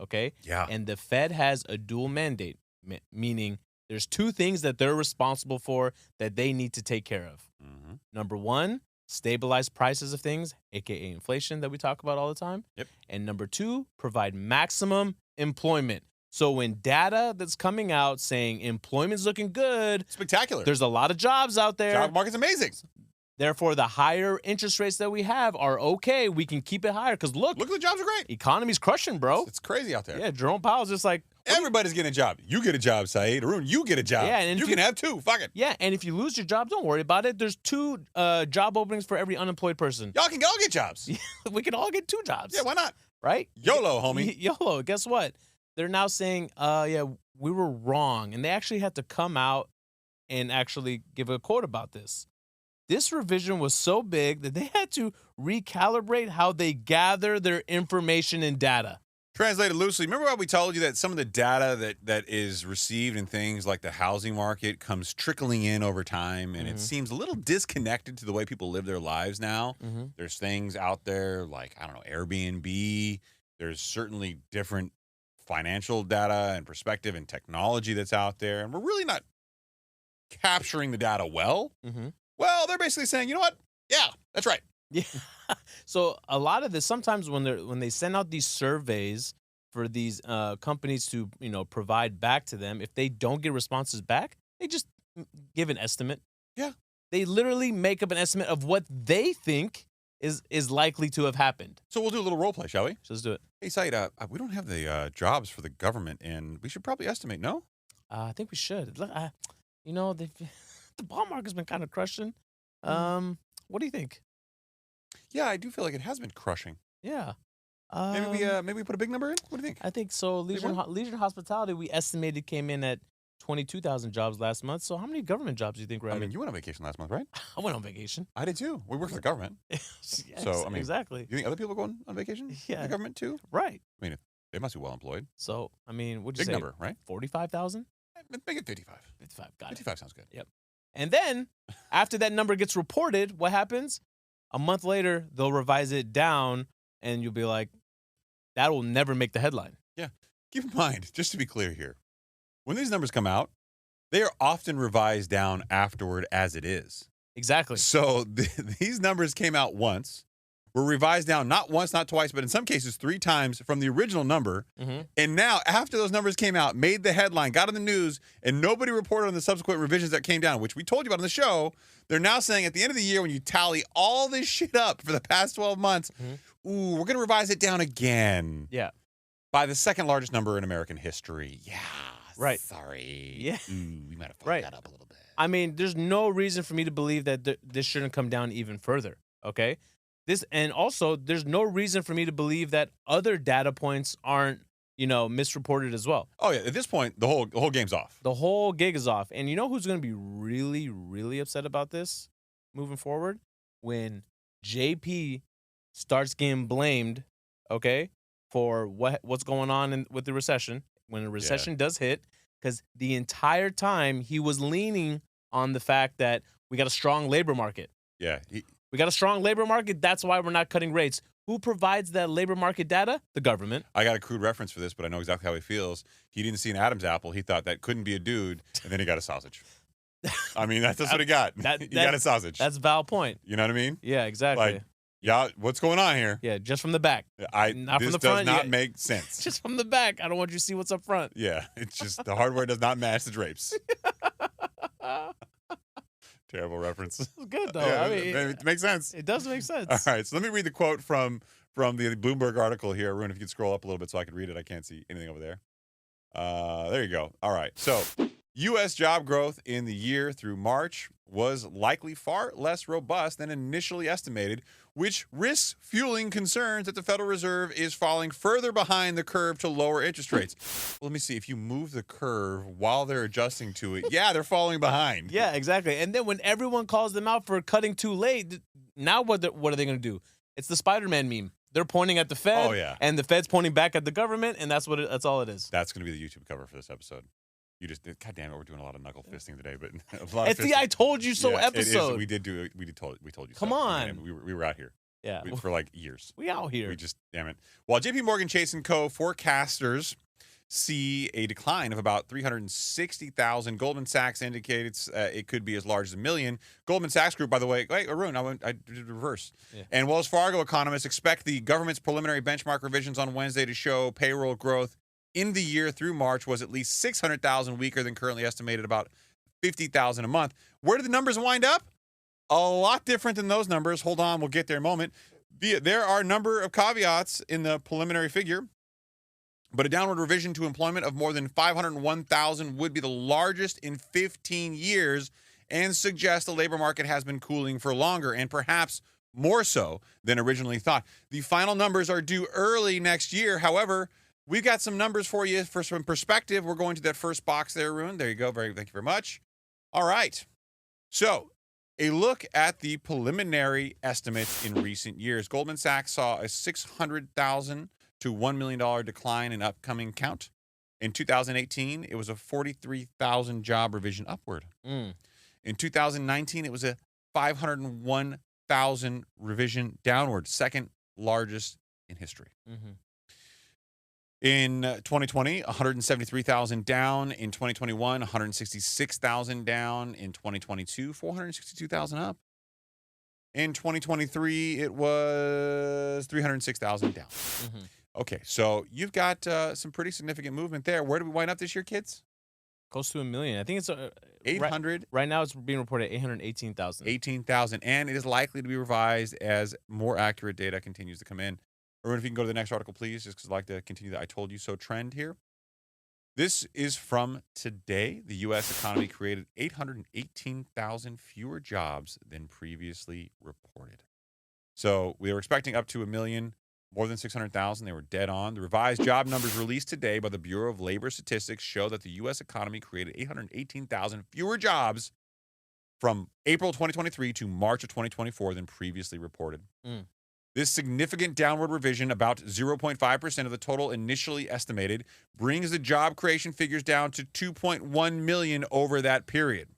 okay? Yeah. And the Fed has a dual mandate, meaning there's two things that they're responsible for that they need to take care of. Mm-hmm. Number one, stabilize prices of things, aka inflation that we talk about all the time. Yep. And number two, provide maximum employment. So when data that's coming out saying employment's looking good, Spectacular. there's a lot of jobs out there. Job market's amazing. Therefore, the higher interest rates that we have are okay. We can keep it higher because look, Look, the jobs are great. economy's crushing, bro. It's crazy out there. Yeah, Jerome Powell's just like, Everybody's getting a job. You get a job, Saied. Haroon, you get a job. Yeah, and you if can you- have two. Fuck it. yeah, and if you lose your job, don't worry about it. There's 2 job openings for every unemployed person. Y'all can all get jobs. We can all get 2 jobs. Yeah, why not? Right? YOLO, homie. YOLO. Guess what? They're now saying, yeah, we were wrong. And they actually had to come out and actually give a quote about this. This revision was so big that they had to recalibrate how they gather their information and data. Translated loosely, remember how we told you that some of the data that is received in things like the housing market comes trickling in over time, and it seems a little disconnected to the way people live their lives now. Mm-hmm. There's things out there like, I don't know, Airbnb. There's certainly different financial data and perspective and technology that's out there, and we're really not capturing the data well. Mm-hmm. Well, they're basically saying, you know what? Yeah, that's right. Yeah. So a lot of this, sometimes when they send out these surveys for these companies to provide back to them, if they don't get responses back, they just give an estimate. Yeah. They literally make up an estimate of what they think is likely to have happened. So we'll do a little role play, shall we? So let's do it. Hey, Saied, we don't have the jobs for the government, and we should probably estimate, no? I think we should. Look, the bond market's been kind of crushing. What do you think? Yeah, I do feel like it has been crushing. Yeah. Maybe we put a big number in? What do you think? I think so. Leisure one? and hospitality, we estimated came in at 22,000 jobs last month. So how many government jobs do you think we're I at? mean, you went on vacation last month, right? I went on vacation. I did too. We work for the government. Yes, So, I mean, exactly. You think other people are going on vacation? Yeah. The government too? Right. They must be well employed. So, I mean, what'd you Big say? number, right? 45,000? Make it 55. 55. Got it. 55 sounds good. And then after that number gets reported, what happens? A month later, they'll revise it down and you'll be like, that will never make the headline. Keep in mind, just to be clear here, when these numbers come out, they are often revised down afterward as it is. Exactly. So these numbers came out once, were revised down not once, not twice, but in some cases 3 times from the original number. Mm-hmm. And now, after those numbers came out, made the headline, got in the news, and nobody reported on the subsequent revisions that came down, which we told you about on the show. They're now saying at the end of the year, when you tally all this shit up for the past 12 months, ooh, we're going to revise it down again. Yeah. By the second largest number in American history. Yeah. Right. Sorry. Yeah. Ooh, we might have fucked Right. that up a little bit. I mean, there's no reason for me to believe that this shouldn't come down even further. Okay. And also, there's no reason for me to believe that other data points aren't, misreported as well. Oh, yeah. At this point, the whole game's off. The whole gig is off. And you know who's going to be really, really upset about this moving forward? When JP starts getting blamed, okay, for what's going on with the recession, when a recession does hit, because the entire time he was leaning on the fact that we got a strong labor market. Yeah. We got a strong labor market. That's why we're not cutting rates. Who provides that labor market data? The government. I got a crude reference for this, but I know exactly how he feels. He didn't see an Adam's apple. He thought that couldn't be a dude, and then he got a sausage. I mean, that's what he got. You got a sausage. That's a valid point. You know what I mean? Yeah, exactly. Like, yeah, what's going on here? Yeah, just from the back. Not this from the does front. not make sense. Just from the back. I don't want you to see what's up front. Yeah, it's just the hardware does not match the drapes. Terrible reference. It's good though. Yeah, I mean, it makes sense. it does make sense. All right, so let me read the quote from the Bloomberg article here. Haroon, if you could scroll up a little bit so I could read it. I can't see anything over there. There you go. All right. So, U.S. job growth in the year through March was likely far less robust than initially estimated, which risks fueling concerns that the Federal Reserve is falling further behind the curve to lower interest rates. Well, let me see. If you move the curve while they're adjusting to it, yeah, they're falling behind. Yeah, exactly. And then when everyone calls them out for cutting too late, now what are they going to do? It's the Spider-Man meme. They're pointing at the Fed, Oh, yeah. and the Fed's pointing back at the government, and that's all it is. That's going to be the YouTube cover for this episode. God damn it, we're doing a lot of knuckle fisting today, but a lot It's of the fisting. "I told you so" Yeah, it is. episode. We told you. Come so. on. Man, we were out here. Yeah, For like years. we out here. We just, damn it. While JP Morgan Chase & Co. forecasters see a decline of about 360,000, Goldman Sachs indicates it could be as large as 1 million. Goldman Sachs Group, by the way, wait, Haroon, I did reverse. Yeah. And Wells Fargo economists expect the government's preliminary benchmark revisions on Wednesday to show payroll growth in the year through March was at least 600,000 weaker than currently estimated, about 50,000 a month. Where did the numbers wind up? A lot different than those numbers. Hold on, we'll get there in a moment. There are a number of caveats in the preliminary figure, but a downward revision to employment of more than 501,000 would be the largest in 15 years and suggests the labor market has been cooling for longer and perhaps more so than originally thought. The final numbers are due early next year. However, we've got some numbers for you for some perspective. We're going to that first box there, Haroon. There you go. Thank you very much. All right. So, a look at the preliminary estimates in recent years. Goldman Sachs saw a 600,000 to $1 million decline in upcoming count. In 2018, it was a 43,000 job revision upward. In 2019, it was a 501,000 revision downward, second largest in history. Mm-hmm. In 2020, 173,000 down. In 2021, 166,000 down. In 2022, 462,000 up. In 2023, it was 306,000 down. Mm-hmm. Okay, so you've got some pretty significant movement there. Where do we wind up this year, kids? Close to 1 million. I think it's 800. Right now, it's being reported 818,000. 18,000, and it is likely to be revised as more accurate data continues to come in. Or if you can go to the next article, please, just because I'd like to continue the I told you so trend here. This is from today. The U.S. economy created 818,000 fewer jobs than previously reported. So we were expecting up to 1 million, more than 600,000. They were dead on. The revised job numbers released today by the Bureau of Labor Statistics show that the U.S. economy created 818,000 fewer jobs from April 2023 to March of 2024 than previously reported. This significant downward revision, about 0.5% of the total initially estimated, brings the job creation figures down to 2.1 million over that period.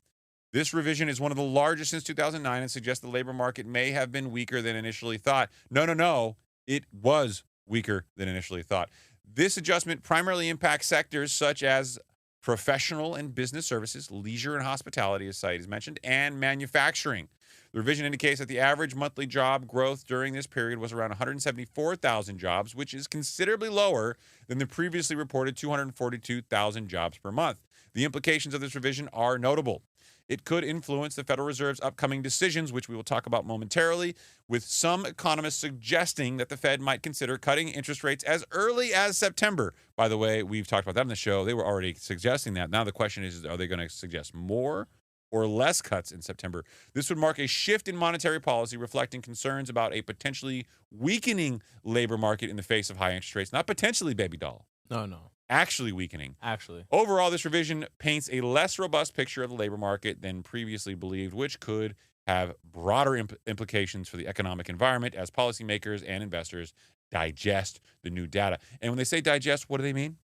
This revision is one of the largest since 2009 and suggests the labor market may have been weaker than initially thought. No. It was weaker than initially thought. This adjustment primarily impacts sectors such as professional and business services, leisure and hospitality, as Saied has mentioned, and manufacturing. The revision indicates that the average monthly job growth during this period was around 174,000 jobs, which is considerably lower than the previously reported 242,000 jobs per month. The implications of this revision are notable. It could influence the Federal Reserve's upcoming decisions, which we will talk about momentarily, with some economists suggesting that the Fed might consider cutting interest rates as early as September. By the way, we've talked about that in the show. They were already suggesting that. Now the question is, are they going to suggest more or less cuts in September? This would mark a shift in monetary policy, reflecting concerns about a potentially weakening labor market in the face of high interest rates. Not potentially, baby doll. No. Actually weakening. Actually. Overall, this revision paints a less robust picture of the labor market than previously believed, which could have broader implications for the economic environment as policymakers and investors digest the new data. And when they say digest, what do they mean?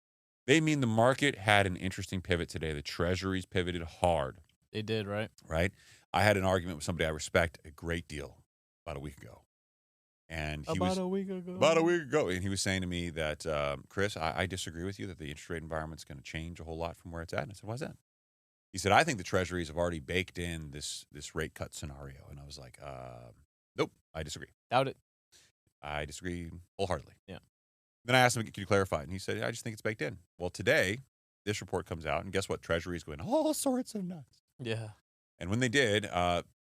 They mean the market had an interesting pivot today. The treasuries pivoted hard. They did, right? Right? I had an argument with somebody I respect a great deal about a week ago. And he About a week ago. And he was saying to me that, Chris, I disagree with you that the interest rate environment's going to change a whole lot from where it's at. And I said, why is that? He said, I think the treasuries have already baked in this rate cut scenario. And I was like, nope, I disagree. Doubt it. I disagree wholeheartedly. Yeah. Then I asked him, can you clarify? And he said, I just think it's baked in. Well, today, this report comes out, and guess what? Treasuries going all sorts of nuts. Yeah. And when they did,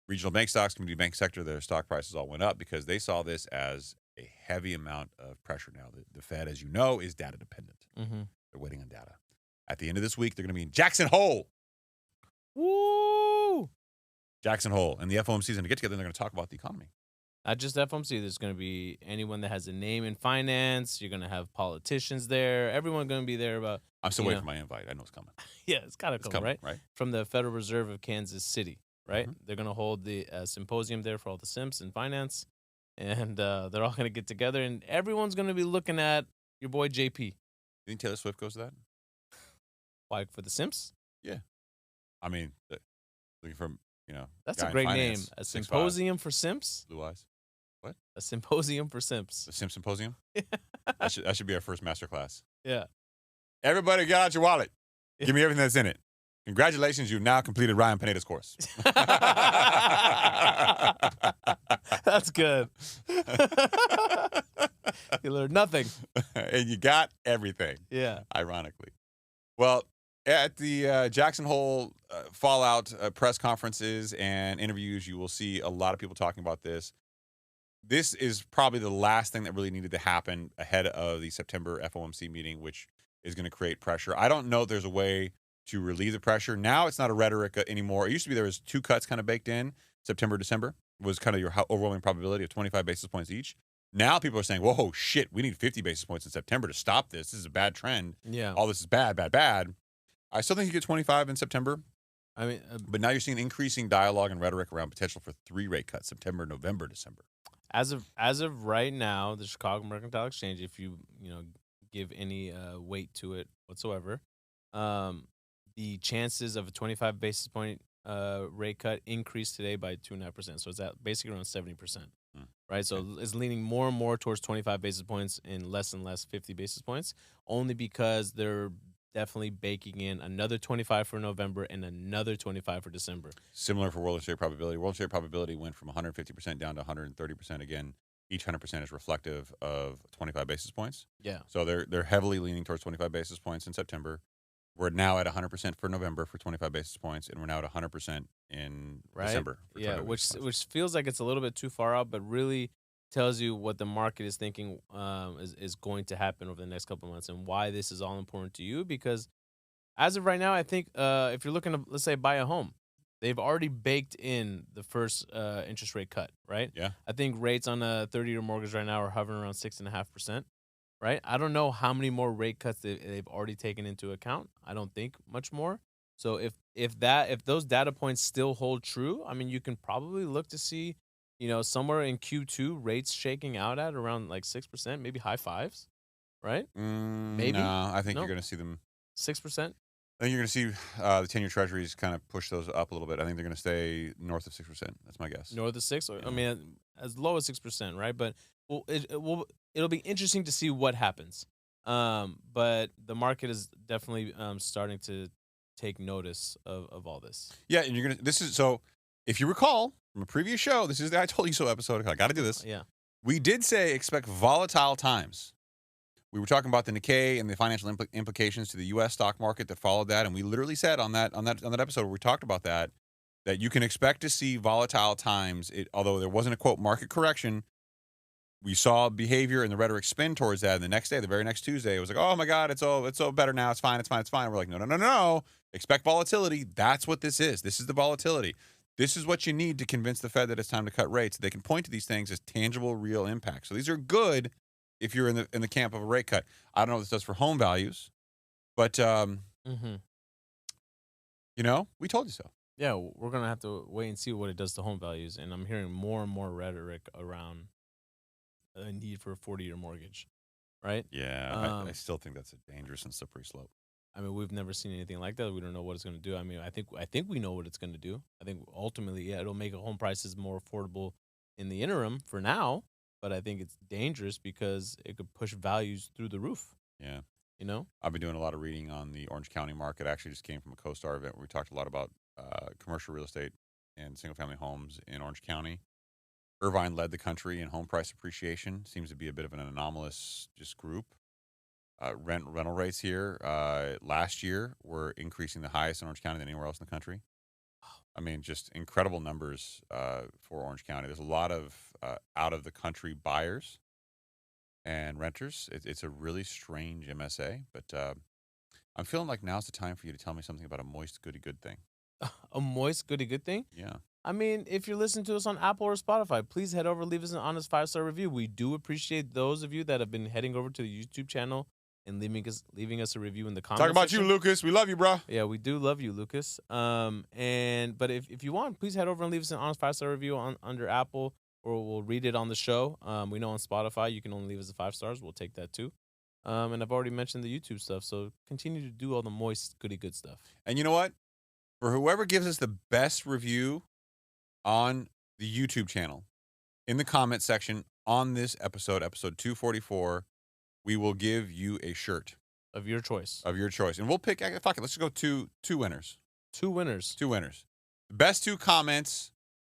regional bank stocks, community bank sector, their stock prices all went up because they saw this as a heavy amount of pressure. Now, the Fed, as you know, is data dependent. Mm-hmm. They're waiting on data. At the end of this week, they're going to be in Jackson Hole. Woo! Jackson Hole. And the FOMC is going to get together and they're going to talk about the economy. Not just FOMC. There's going to be anyone that has a name in finance. You're going to have politicians there. Everyone's going to be there. About I'm still waiting for my invite. I know it's coming. yeah, it's got to come, coming, right? From the Federal Reserve of Kansas City, right? Mhm. They're going to hold the symposium there for all the simps in finance, and they're all going to get together, and everyone's going to be looking at your boy JP. You think Taylor Swift goes to that? Why, for the simps? I mean, looking for, That's guy a in great finance, name. A 6'5", symposium for simps? blue eyes. A symposium for simps. The Simp Symposium? that should be our first master class. Yeah. Everybody get out your wallet. Give me everything that's in it. Congratulations, you've now completed Ryan Pineda's course. That's good. You learned nothing. And you got everything, Yeah. ironically. Well, at the Jackson Hole Fallout press conferences and interviews, you will see a lot of people talking about this. This is probably the last thing that really needed to happen ahead of the September FOMC meeting, which is going to create pressure. I don't know if there's a way to relieve the pressure. Now it's not a rhetoric anymore. It used to be there was 2 cuts kind of baked in. September, December was kind of your overwhelming probability of 25 basis points each. Now people are saying, whoa, shit, we need 50 basis points in September to stop this. This is a bad trend. Yeah. All this is bad, bad, bad. I still think you get 25 in September. I mean, But now you're seeing increasing dialogue and rhetoric around potential for 3 rate cuts, September, November, December. as of right now, the Chicago Mercantile Exchange, if you give any weight to it whatsoever, the chances of a 25 basis point rate cut increased today by 2.5%. So it's at basically around 70%. Right, so it's leaning more and more towards 25 basis points and less 50 basis points, only because they're definitely baking in another 25 for November and another 25 for December. Similar for World Trade probability. World Trade probability went from 150% down to 130%. Again, each 100% is reflective of 25 basis points. Yeah. So they're heavily leaning towards 25 basis points in September. We're now at 100% for November for 25 basis points, and we're now at 100% in December. For 25 basis points. Which feels like it's a little bit too far out, but really tells you what the market is thinking is going to happen over the next couple of months and why this is all important to you. Because as of right now, I think if you're looking to, let's say, buy a home, they've already baked in the first interest rate cut, right? Yeah. I think rates on a 30-year mortgage right now are hovering around 6.5%. Right? I don't know how many more rate cuts they've already taken into account. I don't think much more. So if those data points still hold true, I mean, you can probably look to see, somewhere in Q2 rates shaking out at around like 6%, maybe high 5s, right? Maybe. No, I think No. you're going to see them. 6%. I think you're going to see the 10-year treasuries kind of push those up a little bit. I think they're going to stay north of 6%. That's my guess. North of 6, or Yeah. I mean, as low as 6%, right? But it'll be interesting to see what happens. But the market is definitely starting to take notice of all this. Yeah, and so if you recall from a previous show, this is the I Told You So episode. I got to do this. Yeah. We did say expect volatile times. We were talking about the Nikkei and the financial implications to the U.S. stock market that followed that, and we literally said on that episode where we talked about that you can expect to see volatile times. Although there wasn't a quote market correction, we saw behavior and the rhetoric spin towards that. And the next day, the very next Tuesday, it was like, oh my God, it's all better now. It's fine. We're like, no. Expect volatility. That's what this is. This is the volatility. This is what you need to convince the Fed that it's time to cut rates. They can point to these things as tangible, real impacts. So these are good if you're in the camp of a rate cut. I don't know what this does for home values, but we told you so. Yeah, we're gonna have to wait and see what it does to home values. And I'm hearing more and more rhetoric around a need for a 40-year mortgage, right? Yeah, I still think that's a dangerous and slippery slope. I mean, we've never seen anything like that. We don't know what it's going to do. I mean, I think we know what it's going to do. I think ultimately, yeah, it'll make home prices more affordable in the interim for now. But I think it's dangerous because it could push values through the roof. Yeah. You know? I've been doing a lot of reading on the Orange County market. I actually just came from a CoStar event where we talked a lot about commercial real estate and single-family homes in Orange County. Irvine led the country in home price appreciation. Seems to be a bit of an anomalous just group. Rental rates here last year were increasing the highest in Orange County than anywhere else in the country. I mean, just incredible numbers for Orange County. There's a lot of out-of-the-country buyers and renters. It's a really strange MSA, but I'm feeling like now's the time for you to tell me something about a moist, goody good thing. A moist, goody good thing? Yeah. I mean, if you're listening to us on Apple or Spotify, please head over and leave us an honest 5-star review. We do appreciate those of you that have been heading over to the YouTube channel and leaving us a review in the comments. Talking about section. you, Lucas. We love you, bro. Yeah, we do love you, Lucas. But if you want, please head over and leave us an honest 5-star review under Apple, or we'll read it on the show. We know on Spotify you can only leave us 5 stars. We'll take that too. And I've already mentioned the YouTube stuff, so continue to do all the moist, goody good stuff. And you know what? For whoever gives us the best review on the YouTube channel, in the comment section on this episode 244, we will give you a shirt Of your choice. of your choice. And we'll pick, fuck it, let's just go two winners. 2 winners. Two winners. The best 2 comments,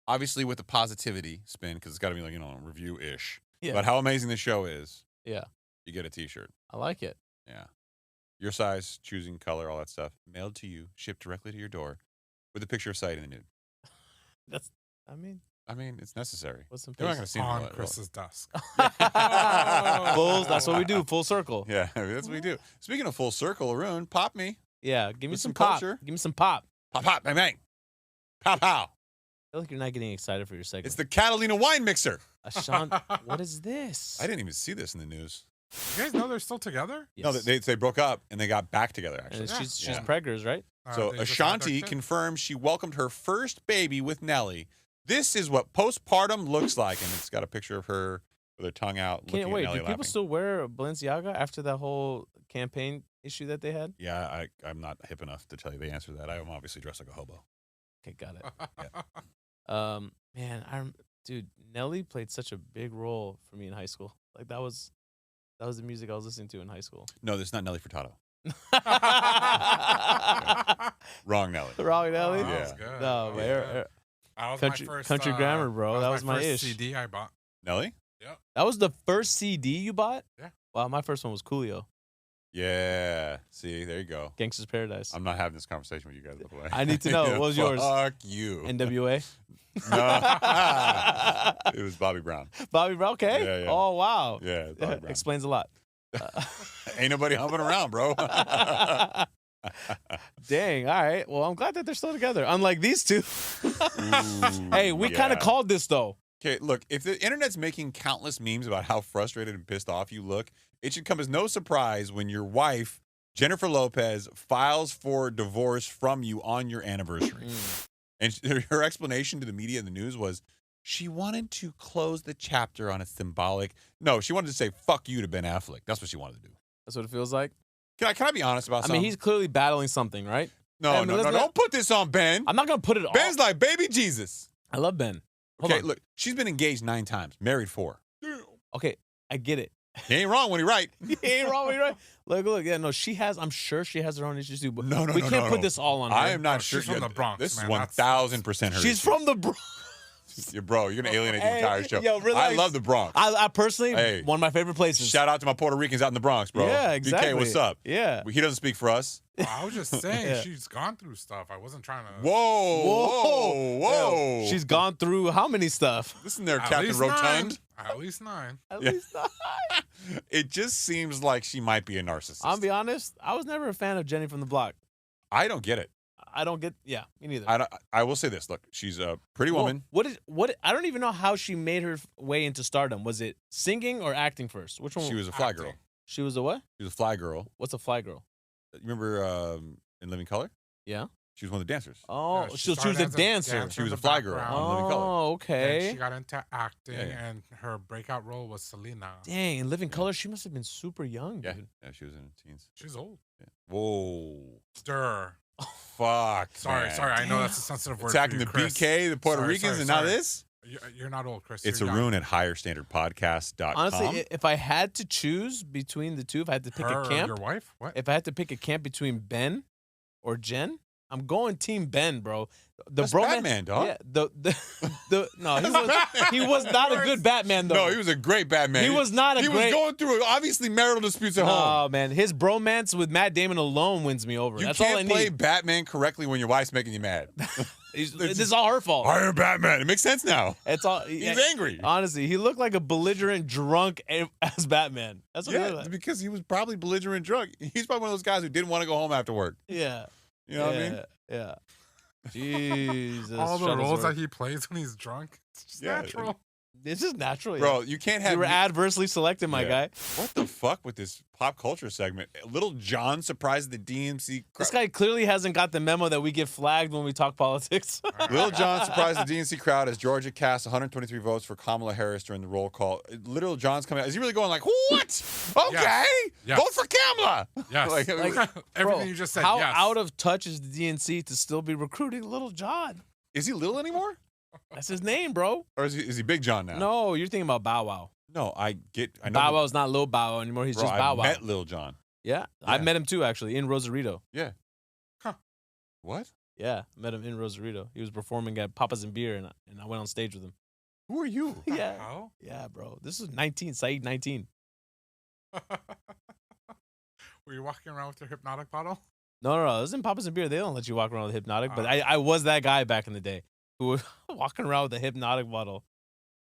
obviously with the positivity spin, because it's got to be like, review-ish. Yeah. But how amazing this show is, Yeah, you get a t-shirt. I like it. Yeah. Your size, choosing color, all that stuff, mailed to you, shipped directly to your door with a picture of Saied in the nude. I mean, it's necessary. what's some You're not going to see me On like- Chris's desk. That's what we do. Full circle. Yeah, that's what we do. Speaking of full circle, Haroon, pop me. Yeah, give me With some some pop. culture. Give me some pop. Pop, pop, bang, bang. Pow, pow. I feel like you're not getting excited for your segment. It's the Catalina wine mixer. Ashanti. What is this? I didn't even see this in the news. You guys know they're still together? No, Yes. they broke up and they got back together, actually. And she's Yeah. preggers, right? So They just had their Ashanti kid? confirmed she welcomed her first baby with Nelly. This is what postpartum looks like, and it's got a picture of her with her tongue out, looking Can't at wait. Nelly Do people laughing. still wear Balenciaga after that whole campaign issue that they had? Yeah, I'm not hip enough to tell you the answer to that. I'm obviously dressed like a hobo. Okay, got it. Man, dude, Nelly played such a big role for me in high school. Like that was the music I was listening to in high school. No, this is not Nelly Furtado. Wrong Nelly. Wrong, Nelly. Yeah. That was good. No, That was man. good. That was Country- my first country grammar, bro. That was my first ish. CD I bought. Nelly? That was the first CD you bought? Yeah. Wow, my first one was Coolio, Yeah. See, there you go. Gangsta's Paradise. I'm not having this conversation with you guys, by the way. I need to know. What was yours? Fuck you. NWA. No. It was Bobby Brown. Bobby Brown. Okay. Yeah, yeah. Oh wow. Yeah, Bobby Brown. Explains a lot. Ain't nobody humping around, bro. Dang. All right. Well, I'm glad that they're still together. Unlike these two. Ooh, Hey, we kind of yeah. called this though. Okay, look, if the internet's making countless memes about how frustrated and pissed off you look, it should come as no surprise when your wife, Jennifer Lopez, files for divorce from you on your anniversary. And her explanation to the media and the news was she wanted to close the chapter on a symbolic. No, she wanted to say fuck you to Ben Affleck. That's what she wanted to do. That's what it feels like. Can I be honest about I something? mean, he's clearly battling something, right? No, I mean, no, don't put this on Ben. I'm not gonna put it all. Ben's like baby Jesus. I love Ben. Hold Okay, on. look, she's been engaged 9 times, married 4. Okay, I get it. He ain't wrong when he right. He ain't wrong, right? Look. Yeah, no, she has. I'm sure she has her own issues too. But No, we can't put no. this all on her. I am not Oh, sure. she's from the Bronx, This man. is That's- 1,000% her. She's issue. from the Bronx. Yeah, bro, you're gonna alienate the Hey, entire show. yo, relax. I love the Bronx. I personally, Hey. one of my favorite places. Shout out to my Puerto Ricans out in the Bronx, bro. Yeah, exactly. BK, what's up? Yeah. He doesn't speak for us. I was just saying Yeah. she's gone through stuff. I wasn't trying to. Whoa. She's gone through how many stuff? Listen there, At Captain least Rotund. 9. At least 9. At Yeah. least not. It just seems like she might be a narcissist. I'll be honest. I was never a fan of Jenny from the Block. I don't get it. I don't get. Yeah, me neither. I will say this. Look, she's a pretty woman. What? I don't even know how she made her way into stardom. Was it singing or acting first? Which one? She was a fly Acting. girl. She was a what? She was a fly girl. What's a fly girl? You remember in Living Color? Yeah. She was one of the dancers. Oh, Yeah, so she she was started a as a dancer. dancer. She was in a the fly girl background. on Living Color. Oh, Then okay. she got into acting, Yeah. and her breakout role was Selena. Dang, in Living Color, she must have been super young, Yeah, dude. yeah, she was in her teens. She's old. Yeah. Whoa. Stir. Fuck. Sorry, man. sorry. I know that's a sensitive word. Attacking for the you, Chris. BK, the Puerto Sorry, Ricans, sorry, and now sorry. this? You're not old, Chris. It's You're Haroon young. at higherstandardpodcast.com. Honestly, if I had to choose between the two, if I had to pick Her a or camp, your wife? What? if I had to pick a camp between Ben or Jen, I'm going Team Ben, bro. The That's bromance- Batman, dog. Yeah, no, he was not a good Batman though. No, he was a great Batman. He was not a He great. was going through obviously marital disputes at home. Oh man, his bromance with Matt Damon alone wins me over. You That's all I can't play need. Batman correctly when your wife's making you mad. This is all her fault. I am Batman. It makes sense now. It's all. He's angry. Honestly, he looked like a belligerent drunk as Batman. That's what he Yeah, looked like. because he was probably belligerent drunk. He's probably one of those guys who didn't want to go home after work. Yeah. You know what I mean? Yeah. Jesus. All the Shuttlesworth. roles that he plays when he's drunk. It's just Yeah, natural. It's just natural. Yeah. Bro, you can't have. You were adversely selected, my Yeah. guy. What the fuck with this pop culture segment? Lil Jon surprised the DNC. This guy clearly hasn't got the memo that we get flagged when we talk politics. Lil Jon surprised the DNC crowd as Georgia cast 123 votes for Kamala Harris during the roll call. Literal John's coming out. Is he really going like, what? Okay. Yes. Vote for Kamala. Yes. Like, Everything Bro, you just said. how yes. out of touch is the DNC to still be recruiting Little John? is he Lil anymore? That's his name, bro. Or is he Big John now? No, you're thinking about Bow Wow. No, I know. Bow Wow's not Lil Bow Wow anymore. He's Bro, just Bow I Wow. met Lil Jon. Yeah, I met him too, actually, in Rosarito. Yeah. Huh. What? Yeah, met him in Rosarito. He was performing at Papa's and Beer, and I went on stage with him. Who are you? The Yeah. hell? Yeah, bro. This is 19, Saied 19. Were you walking around with your hypnotic bottle? No, it was in Papa's and Beer. They don't let you walk around with hypnotic, but Oh. I was that guy back in the day who was walking around with a hypnotic bottle.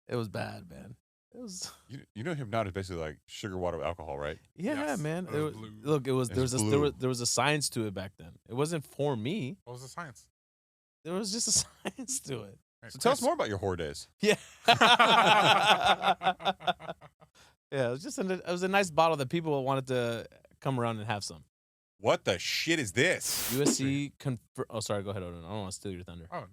It was bad, man. It was You know, hypnotic is basically like sugar water with alcohol, right? yeah, Yes, man. it It was was- blue. look, it was It was blue. there was a science to it back then. It wasn't for me. What was the science? There was just a science to it. Hey, So tell us Chris. more about your whore days. Yeah. Yeah, it was a nice bottle that people wanted to come around and have some. What the shit is this? USC oh sorry, go ahead, Odin. I don't want to steal your thunder. Oh,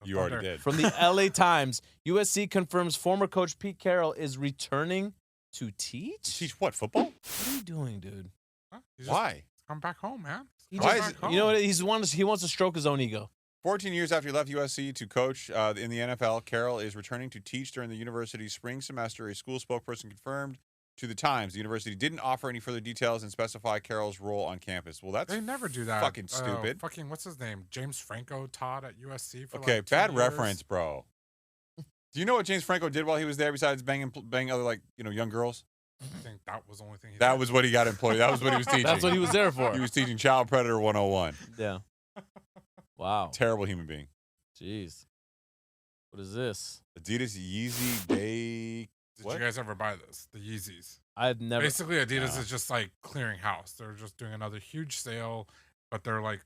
You already did. From the LA Times, USC confirms former coach Pete Carroll is returning to teach. Teach what? Football? What are you doing, dude? Huh? You just Why? Come back home, man. He Come Why just, is back home. you know what? He wants to stroke his own ego. 14 years after he left USC to coach in the NFL, Carroll is returning to teach during the university's spring semester. A school spokesperson confirmed to the Times the university didn't offer any further details and specify Carroll's role on campus. Well, that's They never do that. fucking stupid. Fucking what's his name? James Franco taught at USC for Okay, like 2 bad years. reference, bro. Do you know what James Franco did while he was there besides banging other young girls? I think that was the only thing. He That did. was what he got employed. That was what he was teaching. That's what he was there for. He was teaching Child Predator 101. Yeah. Wow. Terrible human being. Jeez. What is this? Adidas Yeezy Day. Did What? you guys ever buy this? The Yeezys. I've never. Basically, Adidas Nah. is just like clearing house. They're just doing another huge sale, but they're like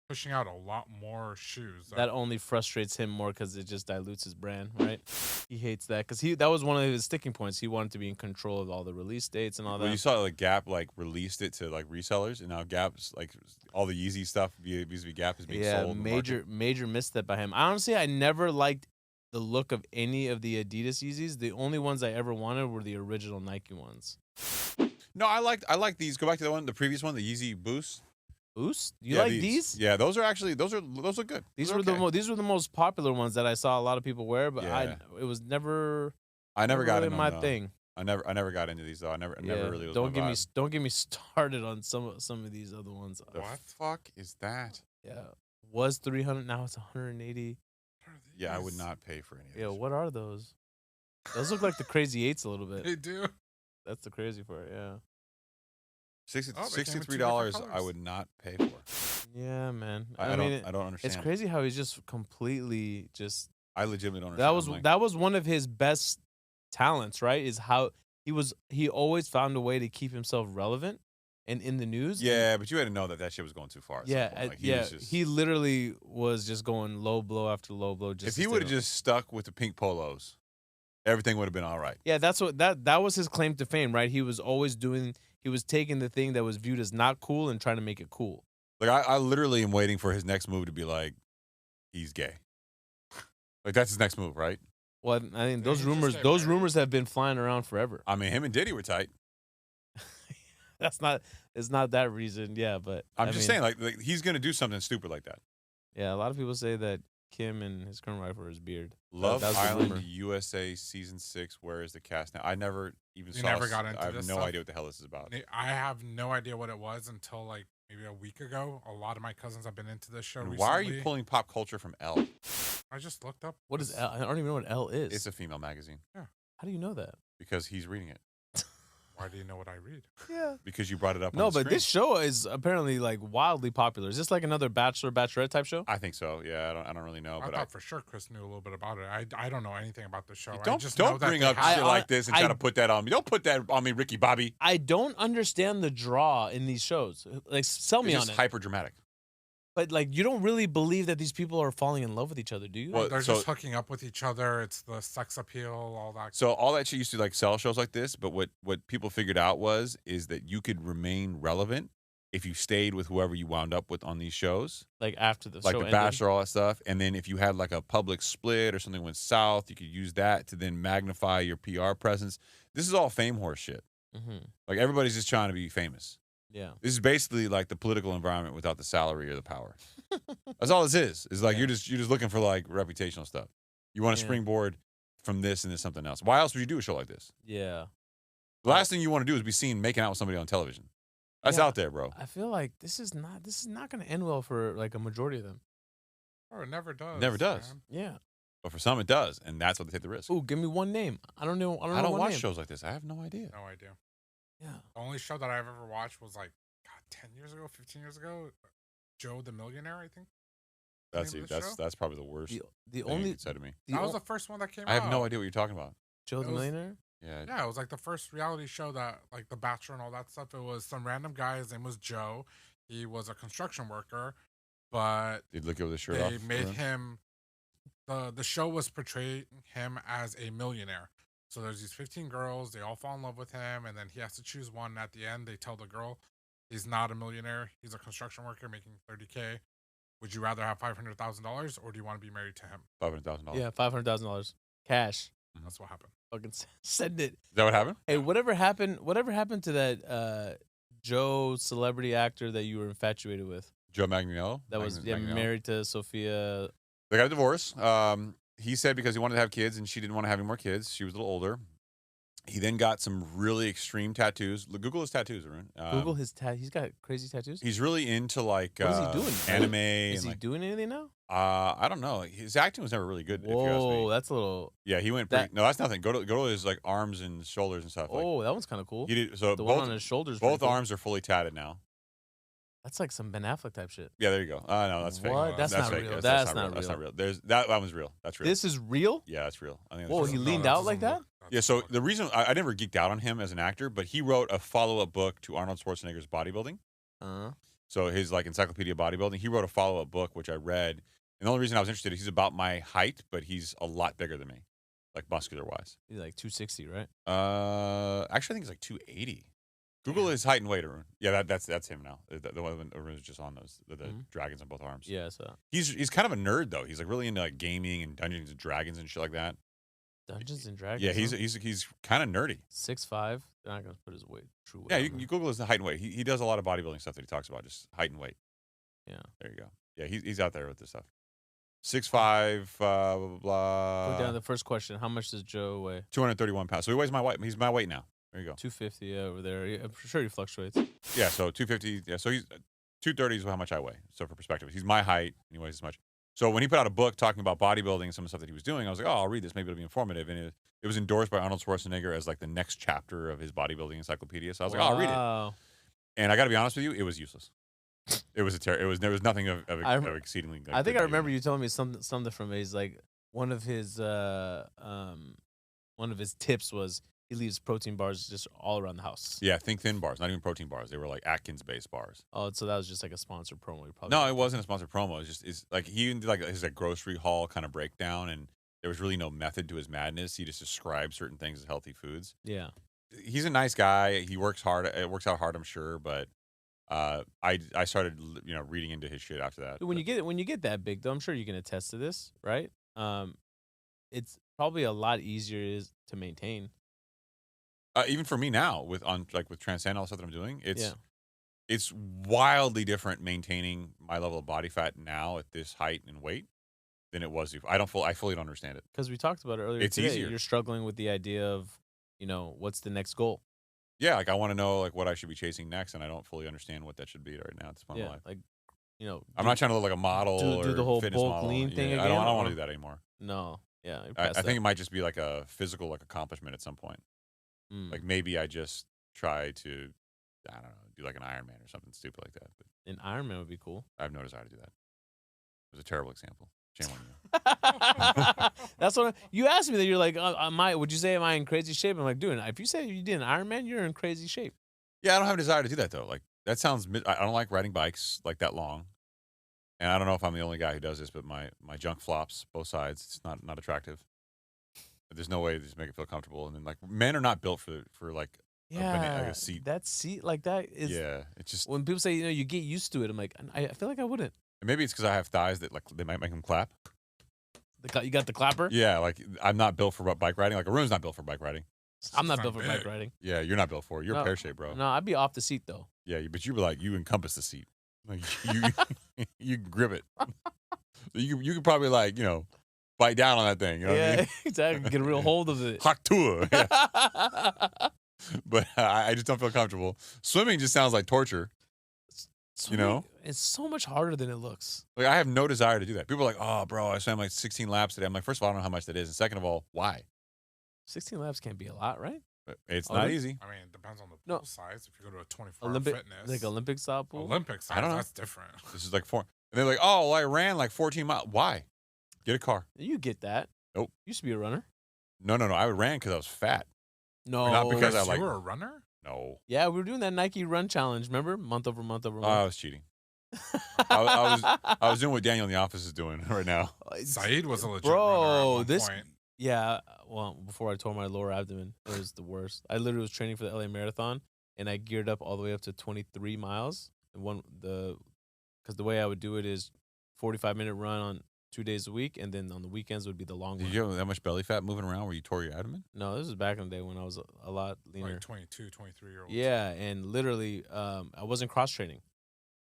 pushing out a lot more shoes. That only frustrates him more because it just dilutes his brand, right? He hates that because that was one of his sticking points. He wanted to be in control of all the release dates and all that. Well, you saw Gap released it to resellers, and now Gap's all the Yeezy stuff vis-a-vis Gap is being yeah, sold. in the market. major misstep by him. Honestly, I never liked the look of any of the Adidas Yeezys. The only ones I ever wanted were the original Nike ones. No, I like these. Go back to the previous one, the Yeezy Boost. Boost? You Yeah, like these? Yeah, those are look good. These Those are were okay. these were the most popular ones that I saw a lot of people wear, but Yeah. it was never I never got really into my them, though. thing. I never got into these though. I never really was don't my get me vibe. don't get me started on some of these other ones. The What? fuck is that? Yeah, was 300, now it's 180. What are Yeah, I would these? not pay for any of Yeah, those. what are those? Those look like the Crazy Eights a little bit. They do. That's the crazy part. Yeah, Oh, they came with two different $63 I colors. would not pay for. yeah, man. I mean, don't understand. it's crazy how he's just completely just. I legitimately don't That understand. was that was one of his best talents, right? Is how he always found a way to keep himself relevant and in the news. Yeah, but you had to know that shit was going too far. At some Yeah, point. yeah. Was just, He literally was just going low blow after low blow. Just if to he stay would have on- just stuck with the pink polos, everything would have been all right. yeah, that's what that was his claim to fame, right? He was always doing. He was taking the thing that was viewed as not cool and trying to make it cool. Like I literally am waiting for his next move to be like, he's gay. Like that's his next move, right? Well, I mean, those he just rumors, get those married? rumors have been flying around forever. I mean, him and Diddy were tight. It's not that reason, yeah. But I'm I just mean, saying, like he's gonna do something stupid like that. yeah. A lot of people say that Kim and his current wife or his beard. Love that was the Island rumor. USA season 6. Where is the cast now? I never even You saw. never got into I have this no stuff? idea what the hell this is about. I have no idea what it was until like maybe a week ago. A lot of my cousins have been into this show And recently. why are you pulling pop culture from Elle? I just looked up. What is this- L? I don't even know what L is. It's a female magazine How do you know that? because he's reading it. Why do you know what I read? Yeah. Because you brought it up. No, on the but screen. this show is apparently like wildly popular. Is this like another Bachelor, Bachelorette type show? I think so. Yeah, I don't really know, I but thought for sure Chris knew a little bit about it. I don't know anything about the show. I don't just know don't that bring they up have- shit like this and try I- to put that on me. Don't put that on me, Ricky Bobby. I don't understand the draw in these shows. Like, sell me It's on just it. hyper dramatic. But like, you don't really believe that these people are falling in love with each other, do you? Well, They're so- just hooking up with each other. It's the sex appeal, all that. So all that shit used to like sell shows like this, but what people figured out is that you could remain relevant if you stayed with whoever you wound up with on these shows, Like after the like show The ended? Bachelor, all that stuff. And then if you had like a public split or something went south, you could use that to then magnify your PR presence. This is all fame horse shit. Mhm. Like everybody's just trying to be famous. Yeah. This is basically like the political environment without the salary or the power. That's all this is. It's like Yeah. you're just looking for like reputational stuff. You want to Yeah. springboard from this and then something else. Why else would you do a show like this? Yeah. The last thing you want to do is be seen making out with somebody on television. That's Yeah. out there, bro. I feel like this is not going to end well for like a majority of them. Oh, it never does. Never does. man. Yeah. But for some, it does, and that's what they take the risk. Ooh, give me one name. I don't know. I don't one watch name. shows like this. I have no idea. No idea. Yeah. The only show that I've ever watched was like, God, 10 years ago, 15 years ago. Joe the Millionaire, I think. That's name you. of the show? That's probably the worst The thing you only could say to me. the That was o- the first one that came out. I have no idea what you're talking about. Joe it the was- Millionaire. Yeah. Yeah, it was like the first reality show that, like, The Bachelor and all that stuff. It was some random guy. His name was Joe. He was a construction worker, but Did you look over the shirt off? they made Haroon? him. The show was portraying him as a millionaire. So there's these 15 girls. They all fall in love with him, and then he has to choose one. At the end, they tell the girl he's not a millionaire. He's a construction worker making $30K. Would you rather have $500,000 or do you want to be married to him? $500,000. Yeah, $500,000 cash. That's what happened. Fucking send it. Is that what happened? Hey, whatever happened to that Joe celebrity actor that you were infatuated with? Joe Magniello. That was Magniello. married to Sophia. They got a divorce. He said because he wanted to have kids and she didn't want to have any more kids. She was a little older. He then got some really extreme tattoos. Google his tattoos, Haroon. Google his he's got crazy tattoos. He's really into like What is he doing? anime Is and he like doing anything now? I don't know. His acting was never really good. If you ask Whoa, me. that's a little. Yeah, he went. that- Pretty, no, that's nothing. Go to his like arms and shoulders and stuff. Like, Oh, that one's kind of cool. he did. So The one both on his shoulders. is both pretty cool. arms are fully tatted now. That's like some Ben Affleck type shit. Yeah, there you go. No, that's fake. What? That's not fake. real. Yes, That's not That's not real. real. There's that one's real. That's real. This is real. Yeah, that's real. I think. Whoa, That's he real. leaned that out like doesn't that? look- Yeah, that's so not- the reason I never geeked out on him as an actor, but he wrote a follow-up book to Arnold Schwarzenegger's bodybuilding. So his like encyclopedia of bodybuilding, he wrote a follow-up book which I read. And the only reason I was interested is he's about my height, but he's a lot bigger than me, like muscular wise. He's like 260, right? Actually, I think he's like 280. Google his height and weight, Haroon. Yeah, that's him now. The one that Haroon was just on those the Mhm. dragons on both arms. Yeah. So He's kind of a nerd though. He's like really into like gaming and Dungeons and Dragons and shit like that. Dungeons and Dragons. Yeah, he's kind of nerdy. 6'5". They're not gonna put his weight. True weight. Yeah, on you there. Google his height and weight. He does a lot of bodybuilding stuff that he talks about, just height and weight. Yeah. There you go. Yeah, he's out there with this stuff. 6'5", blah blah blah. Put down the first question. How much does Joe weigh? 231 pounds. So he weighs my weight. He's my weight now. There you go. 250. Yeah, over there. Yeah, I'm sure he fluctuates. Yeah, so 250. Yeah, so he's 230 is how much I weigh. So for perspective, he's my height and he weighs this much. So when he put out a book talking about bodybuilding and some of the stuff that he was doing, I was like, oh, I'll read this. Maybe it'll be informative. And it was endorsed by Arnold Schwarzenegger as like the next chapter of his bodybuilding encyclopedia. So I was like, oh, I'll read it. Wow. And I got to be honest with you, it was useless. It was there was nothing of exceedingly. Like, I think good I remember value. you telling me something from his like one of his tips was he leaves protein bars just all around the house. Yeah, think thin bars, not even protein bars. They were like Atkins based bars. Oh, so that was just like a sponsored promo. You probably No, it wasn't a sponsored promo. It's like he even did like his like grocery haul kind of breakdown, and there was really no method to his madness. He just described certain things as healthy foods. Yeah. He's a nice guy. He works hard. It works out hard, I'm sure. But I started reading into his shit after that. When you get that big though, I'm sure you can attest to this, right? It's probably a lot easier is to maintain. Even for me now with Transcend, all the stuff that I'm doing, Yeah. it's wildly different maintaining my level of body fat now at this height and weight than it was. I fully don't understand it. Because we talked about it earlier It's today. easier. You're struggling with the idea of, what's the next goal? Yeah, like I want to know like what I should be chasing next, and I don't fully understand what that should be right now at this point in my life. Like, I'm not trying to look like a model do or the whole fitness bulk model. lean thing I again, don't want or- to do that anymore. No. Yeah. you're I past think it that. might just be like a physical like accomplishment at some point. Mm. Like maybe I just try to, I don't know, do like an Ironman or something stupid like that. But An Ironman would be cool. I have no desire to do that. It was a terrible example. Shame on you. That's what you asked me. That you're like, would you say am I in crazy shape? I'm like, dude, if you say you did an Ironman, you're in crazy shape. Yeah, I don't have a desire to do that though. Like that sounds. I don't like riding bikes like that long. And I don't know if I'm the only guy who does this, but my junk flops both sides. It's not attractive. There's no way to just make it feel comfortable. And then like men are not built for like a seat. That seat like that is. Yeah, it's just. When people say you get used to it, I'm like, I feel like I wouldn't. And maybe it's because I have thighs that like they might make them clap. You got the clapper. Yeah, like I'm not built for bike riding. Like Haroon's not built for bike riding. I'm not It's built for big. bike riding. Yeah, you're not built for it. You're No, pear shaped, bro. No, I'd be off the seat though. Yeah, but you were like you encompass the seat. Like you grip it. So you could probably like bite down on that thing. You know what I mean? Exactly. Get a real hold of it. Hak tour. Yeah. But I just don't feel comfortable. Swimming just sounds like torture. Swimming, it's so much harder than it looks. Like I have no desire to do that. People are like, "Oh, bro, I swam like 16 laps today." I'm like, first of all, I don't know how much that is, and second of all, why? 16 laps can't be a lot, right? But it's Oh, not really? easy. I mean, it depends on the No. pool size. If you go to a 24-hour Olympic, fitness, like Olympic style pool. Olympic size, I don't know. that's different. This is like 4. And they're like, "Oh, well, I ran like 14 miles." Why? Get a car. You get that. Nope. You used to be a runner. No. I ran because I was fat. No. Not because I Chris, like. you were a runner? No. Yeah, we were doing that Nike Run Challenge. Remember, month over month over I month. was cheating. I was doing what Daniel in the office is doing right now. Saied was a legit Bro, runner at one this- point. Yeah, well, before I tore my lower abdomen, it was the worst. I literally was training for the LA Marathon, and I geared up all the way up to 23 miles. And because the way I would do it is 45-minute run on 2 days a week, and then on the weekends would be the long Did run. you have that much belly fat moving around where you tore your abdomen? No, this was back in the day when I was a lot leaner. Like 22, 23-year-olds. Yeah, and literally, I wasn't cross training,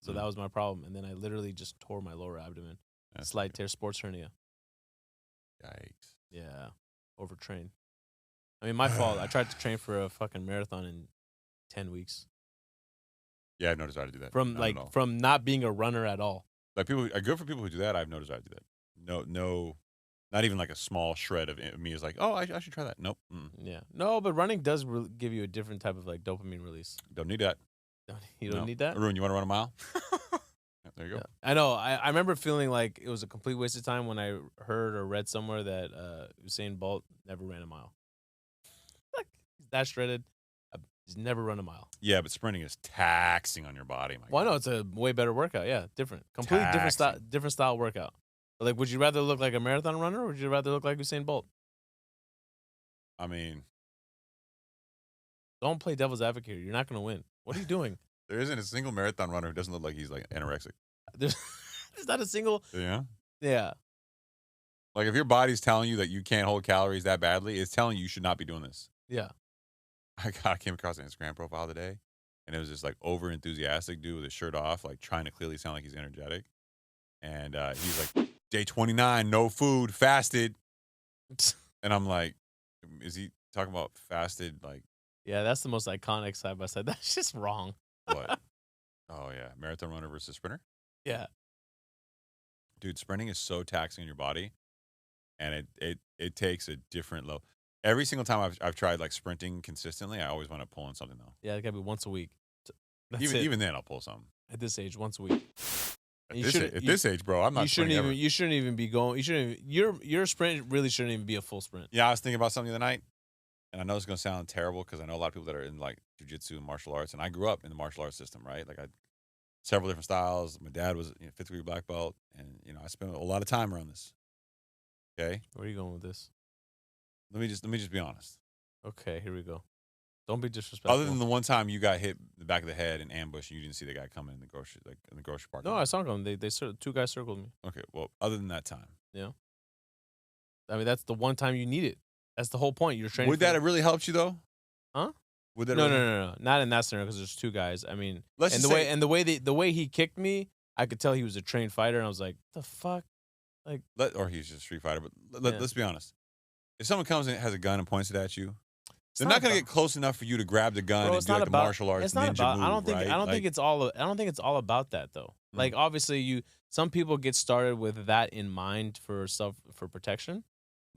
so Mm. that was my problem. And then I literally just tore my lower abdomen, That's slight tear, sports hernia. Yikes. Yeah, overtrained. I mean, my fault. I tried to train for a fucking marathon in 10 weeks Yeah, I've no desire to do that. from Not at all. from not being a runner at all. Like people, good for people who do that. I have no desire to do that. No, not even like a small shred of me is like, oh, I should try that. Nope, Yeah, no, but running does give you a different type of like dopamine release. don't need that. You don't No. need that. Haroon, you want to run a mile? Yeah, there you go. Yeah. I know. I remember feeling like it was a complete waste of time when I heard or read somewhere that Usain Bolt never ran a mile. Like he's that shredded, he's never run a mile. Yeah, but sprinting is taxing on your body. My Well, God. no, it's a way better workout. Yeah, completely different style workout. But like, would you rather look like a marathon runner, or would you rather look like Usain Bolt? I mean, Don't play devil's advocate here. You're not going to win. What are you doing? there isn't a single marathon runner who doesn't look like he's like anorexic. There's not a single. Yeah. Yeah. Like if your body's telling you that you can't hold calories that badly, it's telling you should not be doing this. Yeah. I came across an Instagram profile today, and it was this like over enthusiastic dude with his shirt off, like trying to clearly sound like he's energetic. And he's like, day 29, no food, fasted. And I'm like, is he talking about fasted? Like Yeah, that's the most iconic side by side. That's just wrong. what? Oh yeah, marathon runner versus sprinter. Yeah. Dude, sprinting is so taxing on your body, and it takes a different low. Every single time I've tried like sprinting consistently, I always want to pull in something though. Yeah, it got to be once a week. That's it. Even then, I'll pull something. At this age, once a week. At You this, shouldn't- at you- this age, bro, I'm not. You shouldn't sprinting even. ever. You shouldn't even be going. You shouldn't. Even, your sprint really shouldn't even be a full sprint. Yeah, I was thinking about something the other night, and I know it's gonna sound terrible because I know a lot of people that are in like jujitsu and martial arts, and I grew up in the martial arts system, right? Like I several different styles. My dad was fifth degree black belt, and I spent a lot of time around this. Okay, Where are you going with this? let me just be honest. Okay, here we go. Don't be disrespectful. Other than the one time you got hit in the back of the head and ambushed, and you didn't see the guy coming in the grocery park. No, I saw them. Two guys circled me. Okay, well, other than that time, I mean, that's the one time you need it. That's the whole point. You're training. would that have really helped you though? Huh? Would that? No, really, no, not in that scenario because there's two guys. I mean, Let's and just the say, way the way he kicked me, I could tell he was a trained fighter, and I was like, the fuck. or he's just a Street Fighter. But Yeah. let's be honest. If someone comes and has a gun and points it at you, It's they're not going to about- get close enough for you to grab the gun Bro, and it's do not like the about- martial arts It's not ninja about. move, I don't think. right? I don't Like, think it's all. I don't think it's all about that though. Like obviously, some people get started with that in mind for protection.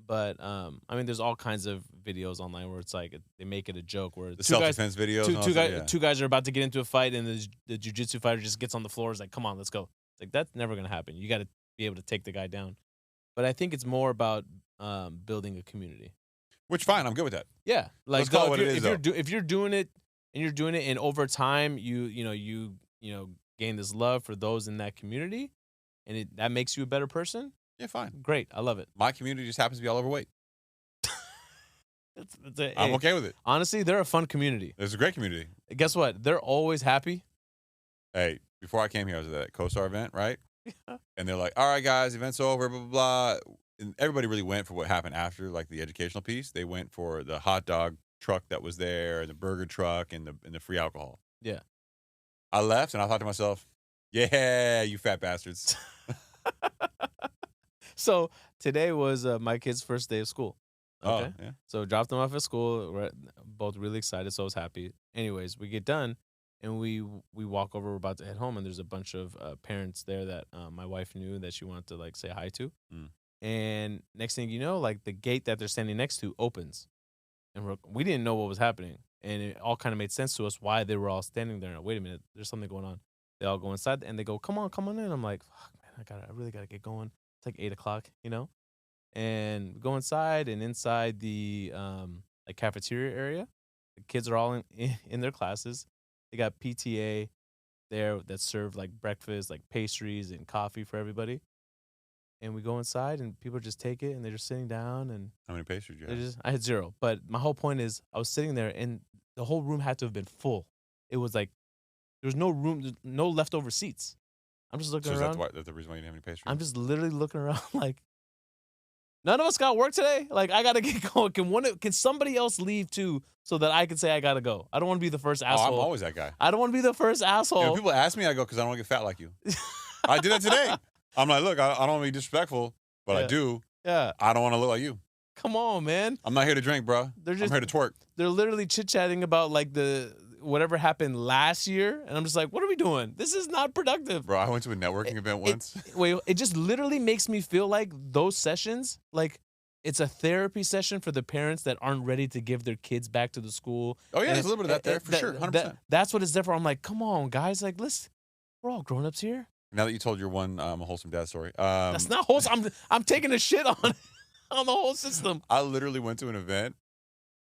But I mean, there's all kinds of videos online where it's like they make it a joke where the two guys, self-defense videos. and all that, yeah. two guys are about to get into a fight, and the jujitsu fighter just gets on the floor. Is like, come on, let's go. It's like that's never gonna happen. You got to be able to take the guy down. But I think it's more about building a community. Which fine, I'm good with that. Yeah, like Let's call it what it if is, you're doing it and over time you gain this love for those in that community, and that makes you a better person. Yeah, fine. Great, I love it. My community just happens to be all overweight. I'm Hey, okay with it. honestly, they're a fun community. It's a great community. Guess what? They're always happy. Hey, before I came here, I was at that CoStar event, right? And they're like, all right, guys, event's over, blah, blah, blah. And everybody really went for what happened after, like the educational piece. They went for the hot dog truck that was there, and the burger truck, and the free alcohol. Yeah. I left, and I thought to myself, yeah, you fat bastards. So today was my kid's first day of school. Okay. Oh, yeah. So dropped them off at school. We're both really excited, so I was happy. Anyways, we get done and we walk over. We're about to head home, and there's a bunch of parents there that my wife knew that she wanted to like say hi to. Mm. And next thing you know, like the gate that they're standing next to opens, and we didn't know what was happening, and it all kind of made sense to us why they were all standing there. Wait a minute, there's something going on. They all go inside, and they go, "Come on in." I'm like, "Fuck, man, I really gotta get going." It's like 8:00, And we go inside, and inside the like cafeteria area, the kids are all in their classes. They got PTA there that serve like breakfast, like pastries and coffee for everybody. And we go inside, and people just take it, and they're just sitting down, and How many pastries you they're have? just I had 0. But my whole point is, I was sitting there, and the whole room had to have been full. It was like there was no room, no leftover seats. I'm just looking So is around. that's the reason why you didn't have any pastries? I'm just literally looking around like, none of us got work today. Like, I gotta get going. Can somebody else leave too, so that I can say I gotta go? I don't want to be the first Oh, asshole. I'm always that guy. I don't want to be the first asshole. You know, people ask me, I go, because I don't want to get fat like you. I did that today. I'm like, look, I don't want to be disrespectful, but I Yeah. do. Yeah, I don't want to look like you. come on, man. I'm not here to drink, bro. They're I'm just here to twerk. they're literally chit chatting about like the whatever happened last year, and I'm just like, what are we doing? This is not productive. Bro, I went to a networking event once. It just literally makes me feel like those sessions, like it's a therapy session for the parents that aren't ready to give their kids back to the school. Oh, yeah, And there's a little bit of that there, for sure, 100%. That's what it's there for. I'm like, come on, guys. Like, we're all grown-ups here. Now that you told your one wholesome dad story. That's not wholesome. I'm taking a shit on the whole system. I literally went to an event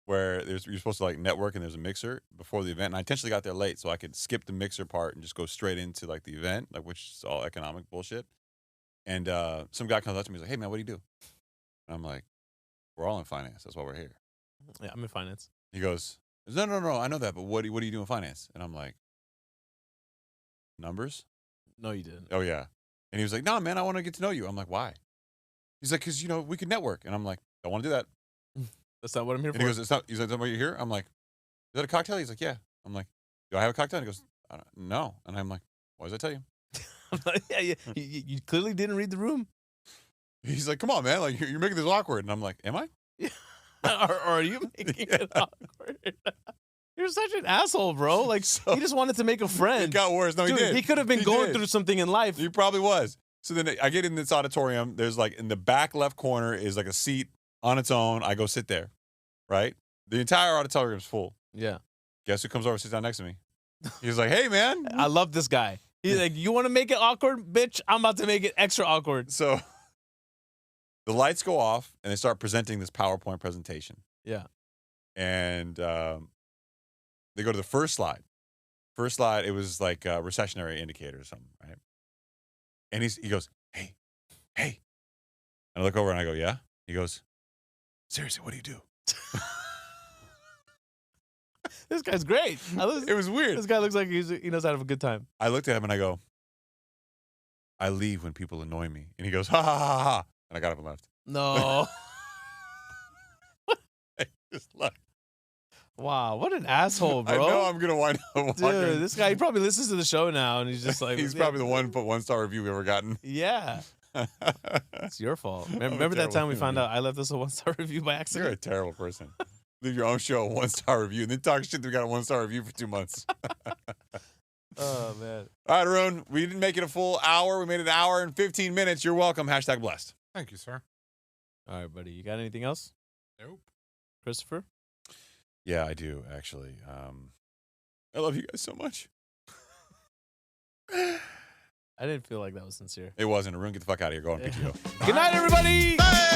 where you're supposed to like network, and there's a mixer before the event. And I intentionally got there late so I could skip the mixer part and just go straight into like the event, like which is all economic bullshit. And some guy comes up to me, he's like, "Hey man, what do you do?" And I'm like, "We're all in finance. That's why we're here." Yeah, I'm in finance. He goes, No, I know that, but what do you do in finance?" And I'm like, "Numbers?" No, you didn't. "Oh yeah." And he was like, "No man, I want to get to know you." I'm like, "Why?" He's like, "Because we can network." And I'm like, "Don't want to do that." That's not what I'm here And for. he goes, "It's not." He's like, "Is that why you're here?" I'm like, "Is that a cocktail?" He's like, "Yeah." I'm like, "Do I have a cocktail?" And he goes, "No." And I'm like, "Why does that tell you?" I'm like, yeah. You clearly didn't read the room. He's like, "Come on, man! Like you're making this awkward." And I'm like, "Am I?" or are you making it awkward? You're such an asshole, bro. Like, So- he just wanted to make a It friend. got worse. No, Dude, he did. he could have been He going did. through something in life. He probably was. So then I get in this auditorium. There's like in the back left corner is like a seat on its own. I go sit there, right? The entire auditorium's full. Yeah. Guess who comes over and sits down next to me? He's like, "Hey, man." I love this guy. He's like, you want to make it awkward? Bitch, I'm about to make it extra awkward. So the lights go off and they start presenting this PowerPoint presentation. Yeah. And they go to the first slide. First slide, it was like a recessionary indicator or something, right? And he goes, hey. And I look over and I go, "Yeah?" He goes, "Seriously, what do you do?" This guy's great. It was weird. This guy looks like he knows how to have a good time. I looked at him and I go, "I leave when people annoy me." And he goes, "Ha ha ha ha." And I got up and left. No. Just left. Wow, what an asshole, bro. I know I'm gonna wind up Dude, walking. this guy, he probably listens to the show now, and he's just like, He's probably the one 1-star review we ever gotten. Yeah. It's your fault. I'm a Remember that terrible time we human found being. out I left us a 1-star review by You're a accident? terrible person. Leave your own show a 1-star review and then talk shit that we got a 1-star review for 2 months. Oh, man. All right, Haroon, we didn't make it a full hour. We made it an hour and 15 minutes. You're welcome. Hashtag blessed. Thank you, sir. All right, buddy. You got anything else? Nope. Christopher? Yeah, I do, actually. I love you guys so much. I didn't feel like that was sincere. It wasn't. Haroon, get the fuck out of here. Go on, PTO. Good night, everybody. Bye.